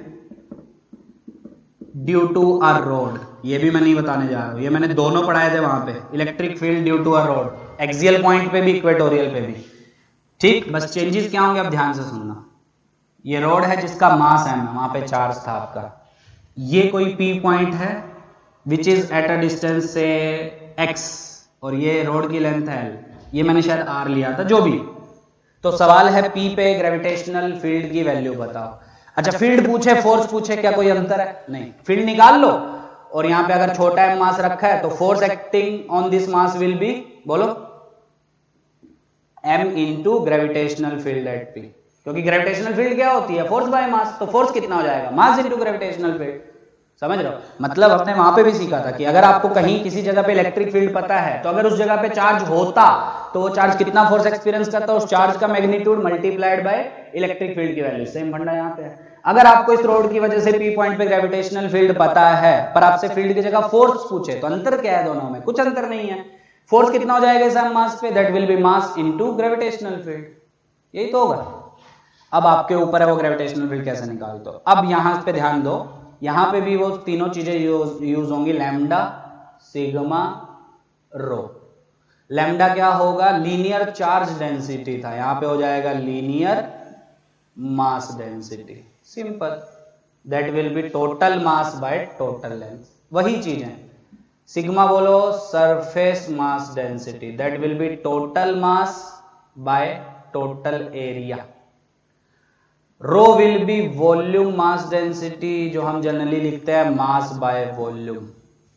due to a rod. ये भी मैं नहीं बताने जा रहा हूं, ये मैंने दोनों पढ़ाए थे वहां पे। Electric field due to a rod, axial point पे भी इक्वेटोरियल पे भी, ठीक। बस चेंजेस क्या होंगे अब ध्यान से सुनना। ये रोड है जिसका मास m, वहां पे चार्ज था आपका। ये कोई P पॉइंट है which is at a distance से x, और ये रोड की लेंथ है L। ये मैंने शायद R लिया था, जो भी। तो सवाल है P पे ग्रेविटेशनल फील्ड की वैल्यू बताओ। अच्छा, फील्ड पूछे, फोर्स पूछे, क्या कोई अंतर है? नहीं। फील्ड निकाल लो, और यहां पे अगर छोटा m मास रखा है तो force acting on this mass will be, बोलो, m into gravitational field at P। क्योंकि ग्रेविटेशनल फील्ड क्या होती है? फोर्स बाय मास। तो फोर्स कितना हो जाएगा? Mass into gravitational field. समझ रहे हो? मतलब अपने वहां पे भी सीखा था कि अगर आपको कहीं किसी जगह पे इलेक्ट्रिक फील्ड पता है, तो अगर उस जगह पे चार्ज होता तो वो चार्ज कितना फोर्स एक्सपीरियंस करता है? उस चार्ज का magnitude multiplied by electric field की वैल्यू। सेम फंडा यहाँ पे है। अगर आपको इस रोड की वजह से P पॉइंट पे ग्रेविटेशनल फील्ड पता है, पर आपसे फील्ड की जगह फोर्स पूछे, तो अंतर क्या है दोनों में? कुछ अंतर नहीं है। फोर्स कितना हो जाएगा सम मास पे? That will B mass into gravitational field. यही तो होगा। अब आपके ऊपर है वो ग्रेविटेशनल फील्ड कैसे निकालते हो। अब यहां पे ध्यान दो, यहां पे भी वो तीनों चीजें यूज होंगी, लैम्डा, सिग्मा, रो। लैम्डा क्या होगा? लीनियर चार्ज डेंसिटी था, यहां पे हो जाएगा linear mass density. Simple. That will be total mass by total length. वही चीज है। सिग्मा बोलो surface mass density, that will be total mass by total area. Rho will be volume mass density, जो हम जनरली लिखते हैं मास बाय वॉल्यूम।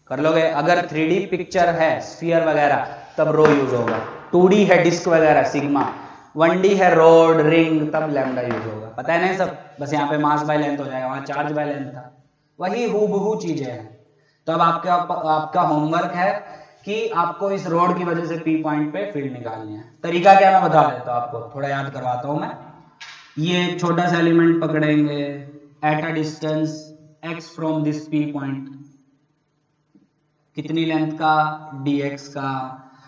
कर लोगे? अगर 3D पिक्चर है, स्फीयर वगैरह, तब रो यूज होगा। 2D है, डिस्क वगैरह, सिग्मा। 1D है, रोड, रिंग, तब लैम्डा यूज होगा। पता है ना सब? बस यहाँ पे मास बाय लेंथ हो जाएगा, वहां चार्ज बाय लेंथ था। वही हूबहू चीजें हैं। तो अब आपका होमवर्क है कि आपको इस रोड की वजह से P पॉइंट पे फील्ड निकालनी है। तरीका क्या मैं बता देता हूं आपको, थोड़ा याद करवाता हूं मैं। ये छोटा सा एलिमेंट पकड़ेंगे at a distance x from this P point, कितनी लेंथ का? dx का।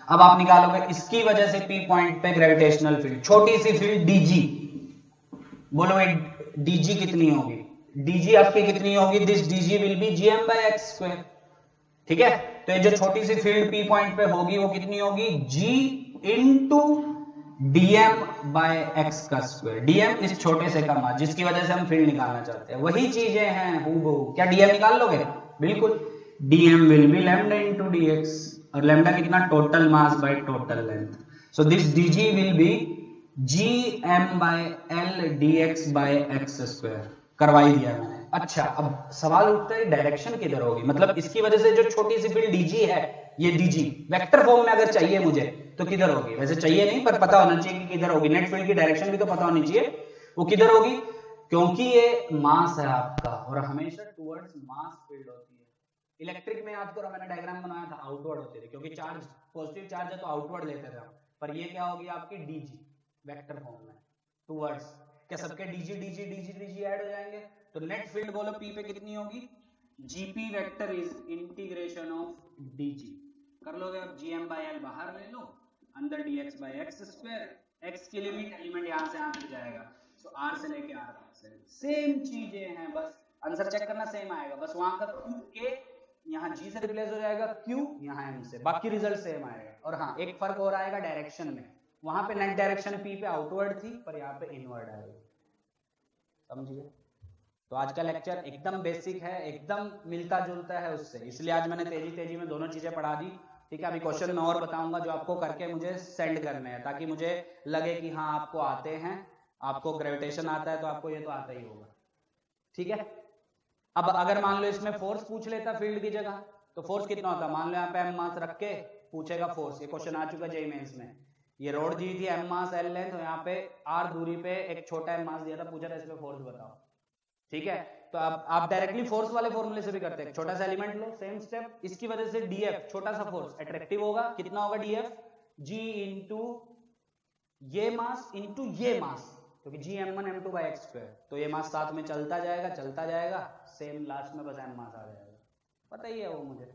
अब आप निकालोगे इसकी वजह से P पॉइंट पे ग्रेविटेशनल फील्ड, छोटी सी फील्ड dg। बोलो dg कितनी होगी? dg आपकी कितनी होगी? This dg will be gm by x square. ठीक है, तो ये जो छोटी सी फील्ड P पॉइंट पे होगी वो कितनी होगी? g into dm by x का स्क्वायर। dm इस छोटे से का मास, जिसकी वजह से हम फील्ड निकालना चाहते हैं। वही चीजें हैं हूबहू। क्या dm निकाल लोगे? बिल्कुल। dm will be lambda into dx, और लैम्डा कितना? Total mass by total length. So this dg will be gm by l dx by x square. करवाई दिया मैंने। अच्छा, अब सवाल उठता है डायरेक्शन किधर होगी? मतलब इसकी वजह से जो छोटी सी फील्ड dg है, ये dg वेक्टर फॉर्म में अगर चाहिए मुझे तो किधर होगी, वैसे चाहिए नहीं पर पता होना चाहिए कि किधर होगी, नेट फील्ड की डायरेक्शन भी तो पता होनी चाहिए, वो किधर होगी, क्योंकि ये मास है आपका और हमेशा टुवर्ड्स मास फील्ड होती है। इलेक्ट्रिक में याद करो मैंने डायग्राम बनाया था, आउटवर्ड होती थी क्योंकि चार्ज पॉजिटिव चार्ज है तो आउटवर्ड लेते थे हम, पर ये क्या होगी आपकी dg वेक्टर फॉर्म में टुवर्ड्स, क्या सबके dg dg dg dg add हो जाएंगे, तो नेट फील्ड बोलो p पे कितनी होगी, gp vector is integration of dg, कर लोगे अब gm/l बाहर ले लो, अंदर dx/x², x की लिमिट एलिमेंट यहां से यहां तक जाएगा, सो r से लेके r तक सेम चीजें हैं, बस आंसर चेक करना सेम आएगा, बस वहां का q के यहाँ g से रिप्लेस हो जाएगा, q यहाँ m से, बाकी रिजल्ट सेम आएगा। और हाँ एक फर्क और आएगा डायरेक्शन में, वहां पे नेट डायरेक्शन p पे आउटवर्ड थी पर यहाँ पे इनवर्ड आएगी, समझिए। तो आज का लेक्चर एकदम बेसिक है, एकदम मिलता जुलता है उससे, इसलिए आज मैंने तेजी में दोनों चीजें पढ़ा दी, ठीक है। अभी क्वेश्चन मैं और बताऊंगा जो आपको करके मुझे सेंड करने हैं, ताकि मुझे लगे कि हाँ आपको आते हैं, आपको ग्रेविटेशन आता है तो आपको ये तो आता ही होगा, ठीक है। अब अगर मान लो इसमें फोर्स पूछ लेता फील्ड की जगह, तो फोर्स कितना होता, मान लो यहाँ पे m मास रख के पूछेगा फोर्स, ये क्वेश्चन आ चुका जेईई मेंस में, ये रोड दी थी m मास l लेंथ, तो यहाँ पे r दूरी पे एक छोटा m मास दिया था, पूछा था इसमें फोर्स बताओ, ठीक है। तो अब आप डायरेक्टली फोर्स वाले फॉर्मूले से भी करते हैं, छोटा सा एलिमेंट लो, सेम स्टेप, इसकी वजह से df छोटा सा फोर्स अट्रैक्टिव होगा, कितना होगा df, g इंटू ये मास इंटू ये मास, क्योंकि g m1 m2/x², तो ये मास साथ में चलता जाएगा, सेम लास्ट में बस m मास आ जाएगा, पता ही है वो मुझे।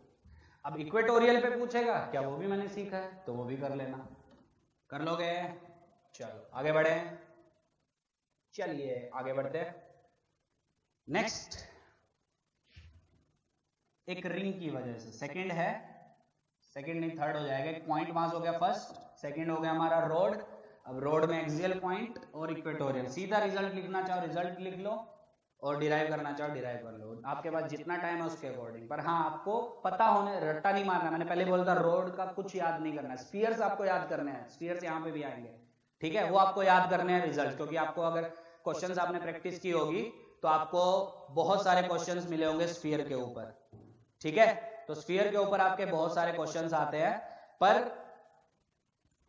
अब इक्वेटोरियल पे पूछेगा क्या, वो भी मैंने सीखा है, तो वो भी कर लेना, कर लोगे, चलो आगे बढ़े, चलिए आगे बढ़ते हैं। नेक्स्ट एक रिंग की वजह से, सेकंड है, सेकंड नहीं थर्ड हो जाएगा, एक पॉइंट मास हो गया फर्स्ट, सेकंड हो गया हमारा रोड, अब रोड में एक्सियल पॉइंट और इक्वेटोरियल, सीधा रिजल्ट लिखना चाहो रिजल्ट लिख लो और डिराइव करना चाहो डिराइव कर लो, आपके पास जितना टाइम है उसके अकॉर्डिंग, पर हाँ आपको पता होने, रट्टा नहीं मारना, मैंने पहले बोला था रोड का कुछ याद नहीं करना है, स्फीयर्स आपको याद करने हैं, स्फीयर्स यहाँ पे भी आएंगे, ठीक है, वो आपको याद करने हैं रिजल्ट, क्योंकि आपको अगर क्वेश्चंस आपने प्रैक्टिस की होगी तो आपको बहुत सारे क्वेश्चंस मिले होंगे स्फीयर के ऊपर, ठीक है, तो स्फीयर के ऊपर आपके बहुत सारे क्वेश्चंस आते हैं, पर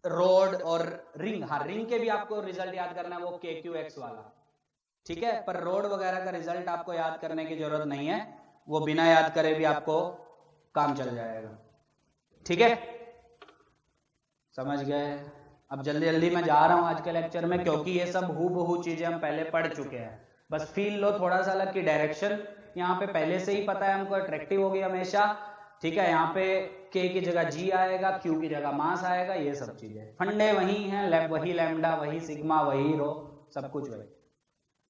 रोड और रिंग, हाँ रिंग के भी आपको रिजल्ट याद करना है, वो KQX वाला, ठीक है, पर रोड वगैरह का रिजल्ट आपको याद करने की जरूरत नहीं है, वो बिना याद करे भी आपको काम चल जाएगा, ठीक है, समझ गए। अब जल्दी मैं जा रहा हूं आज के लेक्चर में, क्योंकि ये सब हूबहू चीजें हम पहले पढ़ चुके हैं, बस फील लो थोड़ा सा अलग की डायरेक्शन यहाँ पे पहले से ही पता है हमको, अट्रैक्टिव होगी हमेशा, ठीक है, यहाँ पे k की जगह g आएगा, q की जगह मास आएगा, ये सब चीजें फंडे वही हैं, वही लैम्डा, वही सिग्मा, वही रो, सब कुछ वही,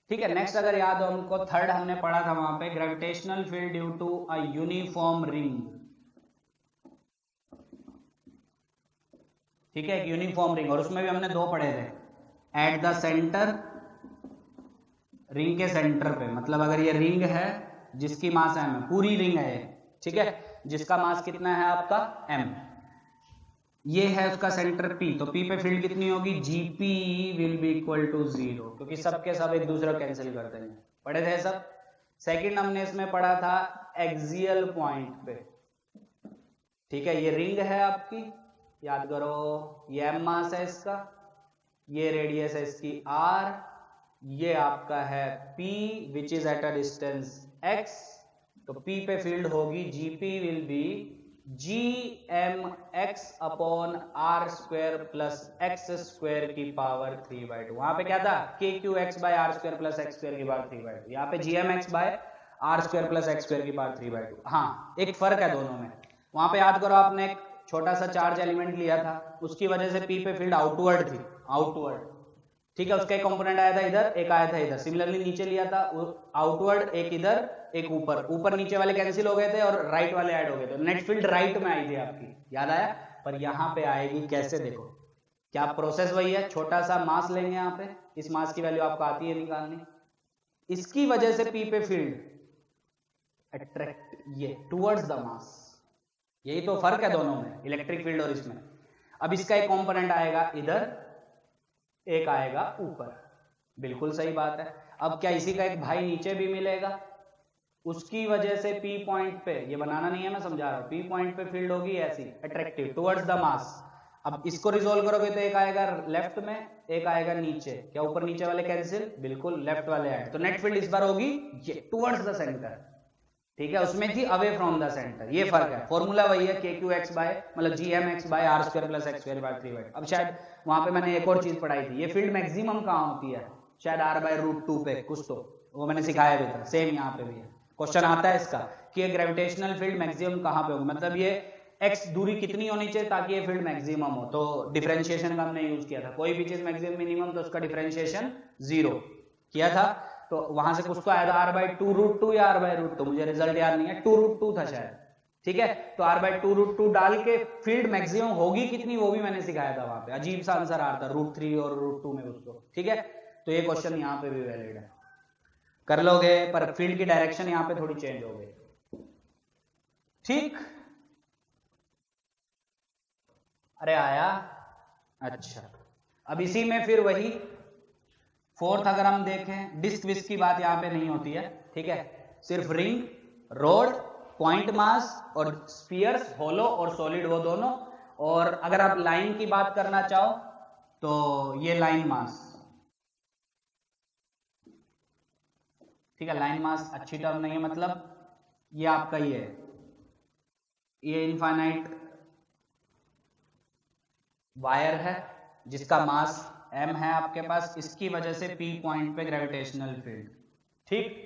ठीक है। नेक्स्ट अगर याद हो हमको, थर्ड हमने पढ़ा था वहां पे, gravitational field due to a uniform ring, ठीक है, एक यूनिफॉर्म रिंग, और उसमें भी हमने दो पढ़े थे, एट द सेंटर, रिंग के सेंटर पे, मतलब अगर ये रिंग है जिसकी मास m है, पूरी रिंग है ये, ठीक है, जिसका मास कितना है आपका m, ये है उसका सेंटर p, तो p पे फील्ड कितनी होगी, gp will be equal to 0, क्योंकि सबके सब एक दूसरे को कैंसिल करते हैं, पढ़े थे सब। सेकंड हमने इसमें पढ़ा था एक्सियल पॉइंट पे, ठीक है, ये रिंग है आपकी, याद करो, ये m मास है इसका, ये रेडियस है इसकी r, ये आपका है p which is at a distance x, तो p पे फील्ड होगी gp will B gmx upon r² plus x² की पावर 3/2, वहां पे क्या था kqx/r² प्लस x² की पावर 3/2, यहाँ पे gmx/r² प्लस x² की पावर 3/2। हाँ एक फर्क है दोनों में, वहां पे याद करो आपने एक छोटा सा चार्ज एलिमेंट लिया था, उसकी वजह से p पे फील्ड आउटवर्ड थी, आउटवर्ड, ठीक है, उसका एक कंपोनेंट आया था इधर, एक आया था इधर, सिमिलरली नीचे लिया था आउटवर्ड, एक इधर एक ऊपर, ऊपर नीचे वाले कैंसिल हो गए थे और राइट वाले ऐड हो गए थे, नेट फील्ड राइट में आई थी आपकी, याद आया, पर यहाँ पे आएगी कैसे, देखो क्या प्रोसेस वही है, छोटा सा मास लेंगे यहाँ पे, इस मास की वैल्यू आपको आती है निकालनी, इसकी वजह से p पे फील्ड अट्रैक्ट, ये टुवर्ड्स द मास, यही तो फर्क है दोनों में, इलेक्ट्रिक फील्ड और इसमें। अब इसका एक कंपोनेंट आएगा इधर, एक आएगा ऊपर, बिल्कुल सही बात है। अब क्या इसी का एक भाई नीचे भी मिलेगा, उसकी वजह से पी पॉइंट पे, ये बनाना नहीं है मैं समझा रहा हूं, पी पॉइंट पे फील्ड होगी ऐसी अट्रैक्टिव टुवर्ड्स द मास। अब इसको रिजोल्व करोगे तो एक आएगा लेफ्ट में, एक आएगा नीचे, क्या ऊपर नीचे वाले कैंसिल, बिल्कुल लेफ्ट वाले ऐड, तो नेट फील्ड इस बार होगी ये टुवर्ड्स द सेंटर, ठीक है, उसमें थी अवे फ्रॉम द सेंटर, ये फर्क है, फॉर्मूला वही है KQX बाय मतलब GMX by R square plus X square by 3/2। अब शायद वहां पे मैंने एक और चीज पढ़ाई थी, ये फील्ड मैक्सिमम कहां होती है, शायद R/√2 पे कुछ, तो वो मैंने सिखाया भी था, सेम यहाँ पे भी है, क्वेश्चन आता है इसका कि ग्रेविटेशनल फील्ड मैक्सिमम कहां पे होगी, मतलब ये x दूरी कितनी होनी चाहिए ताकि ये फील्ड मैक्सिमम हो, तो डिफरेंशिएशन का हमने यूज किया था, कोई भी चीज मैक्सिमम मिनिमम तो उसका डिफरेंशिएशन 0 किया था, तो वहां से कुछ तो आया था R/2√2 या R/√2, मुझे रिजल्ट याद नहीं है, 2√2 था शायद, ठीक है, तो R/2√2 डाल के फील्ड मैक्सिमम होगी कितनी वो भी मैंने सिखाया था वहां पे, अजीब सा आंसर आ रहा था √3 और √2 में उसको, ठीक है, तो ये क्वेश्चन यहाँ पे भी वैलिड है, कर लोगे, पर फील्ड की डायरेक्शन यहाँ पे थोड़ी चेंज हो गई, ठीक, अरे आया, अच्छा, अब इसी में फिर वही फोर्थ अगर हम देखें, डिस्क विस्क की बात यहाँ पे नहीं होती है, ठीक है, सिर्फ रिंग, रोड, पॉइंट मास और स्फीयर्स, होलो और सॉलिड वो दोनों, और अगर आप लाइन की बात करना चाहो तो ये लाइन मास, ठीक है, लाइन मास अच्छी टर्म नहीं है, मतलब ये आपका ये इनफाइनाइट वायर है जिसका मास m है आपके पास, इसकी वजह से p पॉइंट पे ग्रेविटेशनल फील्ड, ठीक,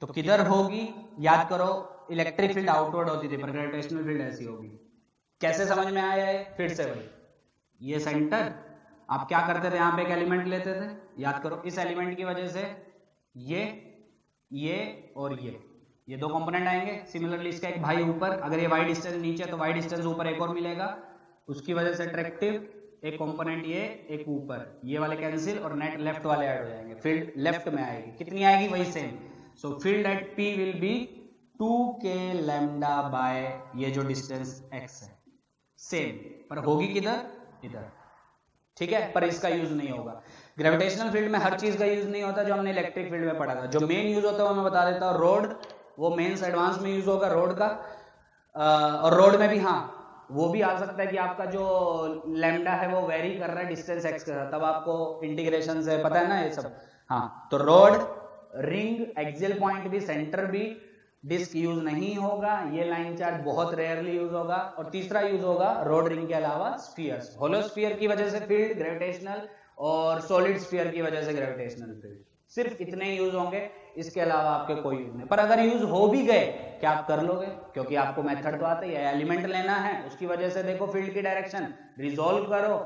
तो किधर होगी, याद करो इलेक्ट्रिक फील्ड आउटवर्ड होती थी पर ग्रेविटेशनल फील्ड ऐसी होगी, कैसे समझ में आया है, फिर से वही, ये सेंटर, आप क्या करते थे, यहाँ पे एक एलिमेंट लेते थे, याद करो इस एलिमेंट की वजह से ये और ये दो कंपोनेंट आएंगे, सिमिलरली इसका एक भाई ऊपर, अगर ये y डिस्टेंस नीचे तो y डिस्टेंस ऊपर एक और मिलेगा, उसकी वजह से अट्रैक्टिव एक कंपोनेंट ये, एक ऊपर, ये वाले कैंसिल और नेट लेफ्ट वाले ऐड हो जाएंगे, फील्ड लेफ्ट में आएगी, कितनी आएगी वही same, so field at P will B 2k lambda by ये जो डिस्टेंस x है, सेम, पर होगी किधर, इधर, ठीक है, पर इसका यूज नहीं होगा, ग्रेविटेशनल फील्ड में हर चीज का यूज नहीं होता जो हमने इलेक्ट्रिक फील्ड में पढ़ा था, जो मेन यूज होता है वो मैं बता देता हूँ, रोड, वो मेंस एडवांस में यूज होगा रोड का, और रोड में भी हाँ वो भी आ सकता है कि आपका जो लैम्डा है वो वेरी कर रहा है डिस्टेंस x के साथ, तब आपको इंटीग्रेशन से पता है ना ये सब, हाँ, तो रोड, रिंग, एक्सियल पॉइंट भी, सेंटर भी, डिस्क यूज नहीं होगा, ये लाइन चार्ज बहुत रेयरली यूज होगा, और तीसरा यूज होगा रोड रिंग के अलावा स्फीयर्स, होलो स्फीयर की वजह से फील्ड ग्रेविटेशनल और सॉलिड स्फीयर की वजह से ग्रेविटेशनल फील्ड, सिर्फ इतने यूज होंगे, इसके अलावा आपके कोई यूज नहीं, पर अगर यूज हो भी गए क्या आप कर लोगे, क्योंकि आपको मेथड तो आता ही है, एलिमेंट लेना है, उसकी वजह से देखो फील्ड की डायरेक्शन रिजोल्व करो,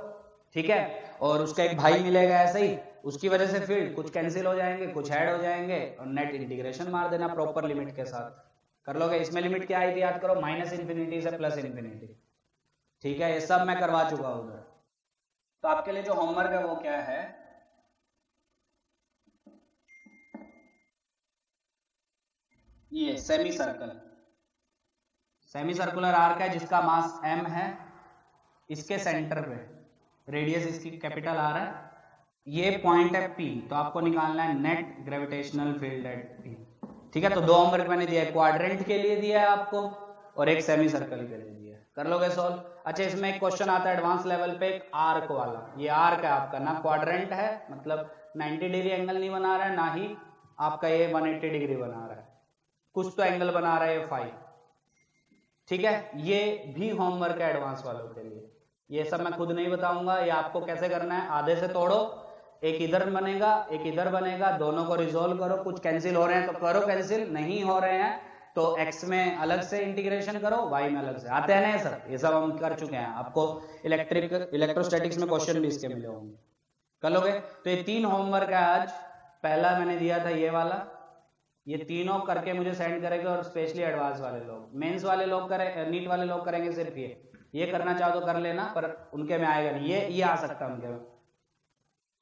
ठीक है, और उसका एक भाई मिलेगा ऐसे ही, उसकी वजह से फील्ड कुछ कैंसिल हो जाएंगे, कुछ ऐड हो जाएंगे, और नेट इंटीग्रेशन मार देना प्रॉपर लिमिट के साथ, कर लोगे, इसमें लिमिट क्या आई थी याद करो, -∞ से +∞, ठीक है, ये सब मैं करवा चुका हूं उधर, तो आपके लिए जो होमवर्क है वो क्या है, ये सेमी सर्कुलर आर्क है जिसका मास m है, इसके सेंटर पे रेडियस इसकी कैपिटल R है, ये पॉइंट है P, तो आपको निकालना है net gravitational field at P, ठीक है, तो दो होमवर्क मैंने दिया है, क्वाड्रेंट के लिए दिया है आपको और एक सेमी सर्कल के लिए दिया है, कर लोगे सॉल्व। अच्छा, इसमें एक क्वेश्चन आता है एडवांस लेवल पे, एक आर्क वाला, ये आर्क है आपका, ना क्वाड्रेंट है, मतलब 90 डिग्री एंगल नहीं बना रहा है, ना ही आपका ये 180 डिग्री बना रहा है, कुछ तो एंगल बना रहा है 5, ठीक है, ये भी होमवर्क है एडवांस वालों के लिए, ये सब मैं खुद नहीं बताऊंगा, ये आपको कैसे करना है, आधे से तोड़ो, एक इधर बनेगा एक इधर बनेगा, दोनों को रिजोल्व करो, कुछ कैंसिल हो रहे हैं तो करो कैंसिल, नहीं हो रहे हैं तो x में अलग से इंटीग्रेशन करो, y में अलग से, आते हैं ना सर, ये सब हम कर चुके हैं, आपको इलेक्ट्रोस्टैटिक्स में क्वेश्चन भी इसके मिले होंगे, कर लोगे। तो ये 3 होमवर्क है आज, पहला मैंने दिया था ये वाला, ये तीनों करके मुझे सेंड करेंगे, और स्पेशली एडवांस वाले लोग, मेंस वाले लोग करें, नीट वाले लोग करेंगे सिर्फ ये करना चाहो तो कर लेना, पर उनके में आएगा नहीं, ये आ सकता है उनके में।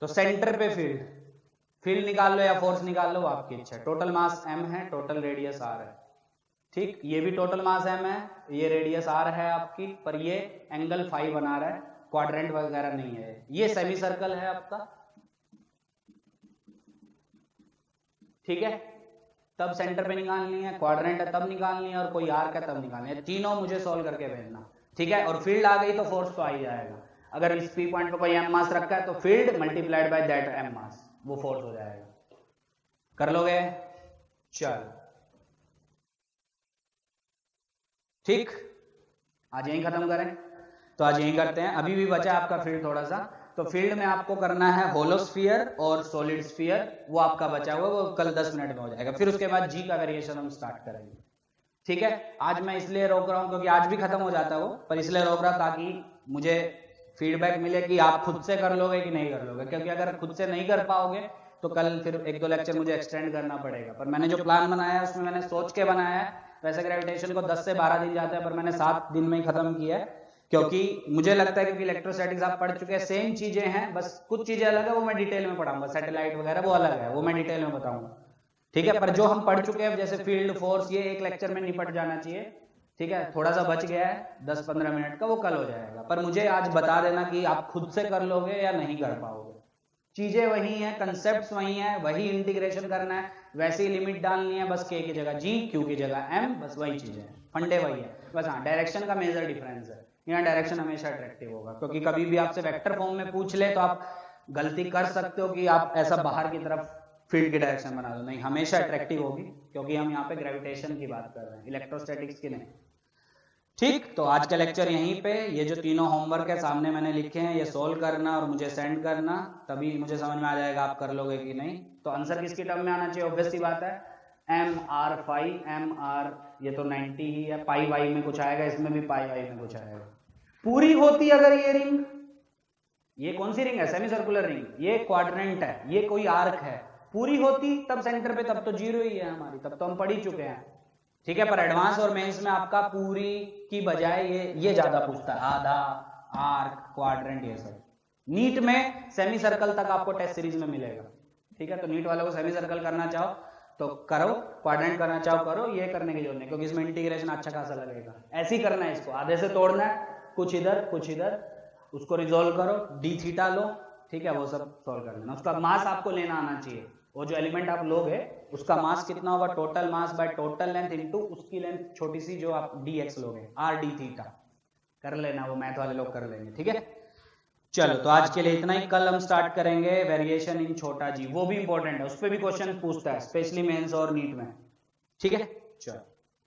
तो सेंटर पे फील्ड निकाल लो या फोर्स निकाल लो, आपकी इच्छा, टोटल मास m है, टोटल रेडियस r है, ठीक, ये भी टोटल मास m है, ये रेडियस r है आपकी, पर ये एंगल फाई बना रहा है, क्वाड्रेंट वगैरह नहीं है, ये सेमी सर्कल है आपका, ठीक है, तब सेंटर पे निकालनी है, क्वाड्रेंट है तब निकालनी है, और कोई आर्क है तब निकालनी है। तीनों मुझे सोल्व करके भेजना, ठीक है। और फील्ड आ गई तो फोर्स तो आ ही जाएगा। अगर इस पी पॉइंट पे कोई एम मास रखा है तो field multiplied by that M mass, वो फोर्स हो जाएगा। कर लोगे? चल ठीक, आज यहीं खत्म करें। तो आज यहीं करते हैं। अभी भी बचा आपका फील्ड थोड़ा सा, तो फील्ड में आपको करना है होलोस्फीयर और सॉलिड स्फीयर, वो आपका बचा हुआ, वो कल 10 मिनट में हो जाएगा। फिर उसके बाद जी का वेरिएशन हम स्टार्ट करेंगे, ठीक है। आज मैं इसलिए रोक रहा हूं क्योंकि आज भी खत्म हो जाता वो, पर इसलिए रोक रहा ताकि मुझे फीडबैक मिले कि आप खुद से कर लोगे कि नहीं कर लोगे, क्योंकि अगर खुद से नहीं कर पाओगे तो कल फिर 1-2 लेक्चर मुझे एक्सटेंड करना पड़ेगा। पर मैंने जो प्लान बनाया है उसमें मैंने सोच के बनाया है। वैसे ग्रेविटेशन को 10 से 12 दिन जाता है, पर मैंने 7 दिन में ही खत्म किया है, क्योंकि मुझे लगता है क्योंकि इलेक्ट्रोस्टैटिक्स आप पढ़ चुके हैं, सेम चीजें हैं, बस कुछ चीजें अलग है, वो मैं डिटेल में पढ़ाऊंगा। सैटेलाइट वगैरह वो अलग है, वो मैं डिटेल में बताऊंगा, ठीक है। पर जो हम पढ़ चुके हैं जैसे फील्ड फोर्स, ये एक लेक्चर में निपट जाना चाहिए, ठीक है। थोड़ा सा बच गया है 10-15 मिनट का, वो कल हो जाएगा। पर मुझे आज बता देना कि आप खुद से कर लोगे या नहीं कर पाओगे। चीजें वही हैं, कंसेप्ट्स वही हैं, वही इंटीग्रेशन करना है, वैसी लिमिट डालनी है, बस के की जगह जी, क्यू की जगह एम, बस वही चीजें हैं, फंडे वही है बस। हाँ, डायरेक्शन का मेजर डिफरेंस है, यहाँ डायरेक्शन हमेशा अट्रैक्टिव होगा, क्योंकि कभी भी आपसे वेक्टर फॉर्म में पूछ ले तो आप गलती कर सकते हो कि आप ऐसा बाहर की तरफ फील्ड की डायरेक्शन बना दो, नहीं, हमेशा अट्रैक्टिव होगी, क्योंकि हम यहाँ पे ग्रेविटेशन की बात कर रहे हैं, इलेक्ट्रोस्टैटिक्स की नहीं, ठीक। तो आज का लेक्चर यहीं पे, ये जो तीनों होमवर्क है सामने मैंने लिखे हैं, ये सोल्व करना और मुझे सेंड करना, तभी मुझे समझ में आ जाएगा आप कर लोगे कि नहीं। तो आंसर किसकी टर्म में आना चाहिए? ऑब्वियस सी बात है, M R phi, M R ये तो 90 ही है, पाई वाई में कुछ आएगा, इसमें भी पाई वाई में कुछ आएगा। पूरी होती अगर ये रिंग, ये कौन सी रिंग है? सेमी सर्कुलर रिंग, ये क्वाड्रेंट है, ये कोई आर्क है, पूरी होती तब सेंटर पे, तब तो 0 ही है हमारी, तब तो हम पढ़ ही चुके हैं, ठीक है। पर एडवांस और मेंस में आपका पूरी की बजाय ये ज्यादा पूछता है, आधा, आर्क, क्वाड्रेंट, ये सब। नीट में सेमी सर्कल तक आपको टेस्ट सीरीज में मिलेगा, ठीक है। तो नीट वालों को सेमी सर्कल करना चाहो तो करो, क्वाड्रेंट करना चाहो करो, ये करने की जरूरत नहीं, क्योंकि इसमें इंटीग्रेशन अच्छा खासा लगेगा। ऐसे ही करना है इसको, आधे से तोड़ना है, कुछ इधर कुछ इधर, उसको रिजोल्व करो, डी थीटा लो, ठीक है, वो सब सोल्व कर लेना। उसका मास आपको लेना आना चाहिए, वो जो एलिमेंट आप लोगे उसका मास कितना होगा, total mass by total length into उसकी लेंथ छोटी सी जो आप dx लोगे, r d थीटा कर लेना, वो मैथ वाले लोग कर लेंगे, ठीक है। चलो, तो आज के लिए इतना ही। कल हम स्टार्ट करेंगे वेरिएशन इन छोटा जी, वो भी इंपॉर्टेंट है, उस पर भी क्वेश्चन पूछता है, स्पेशली मेंस और नीट में, ठीक है। चलो।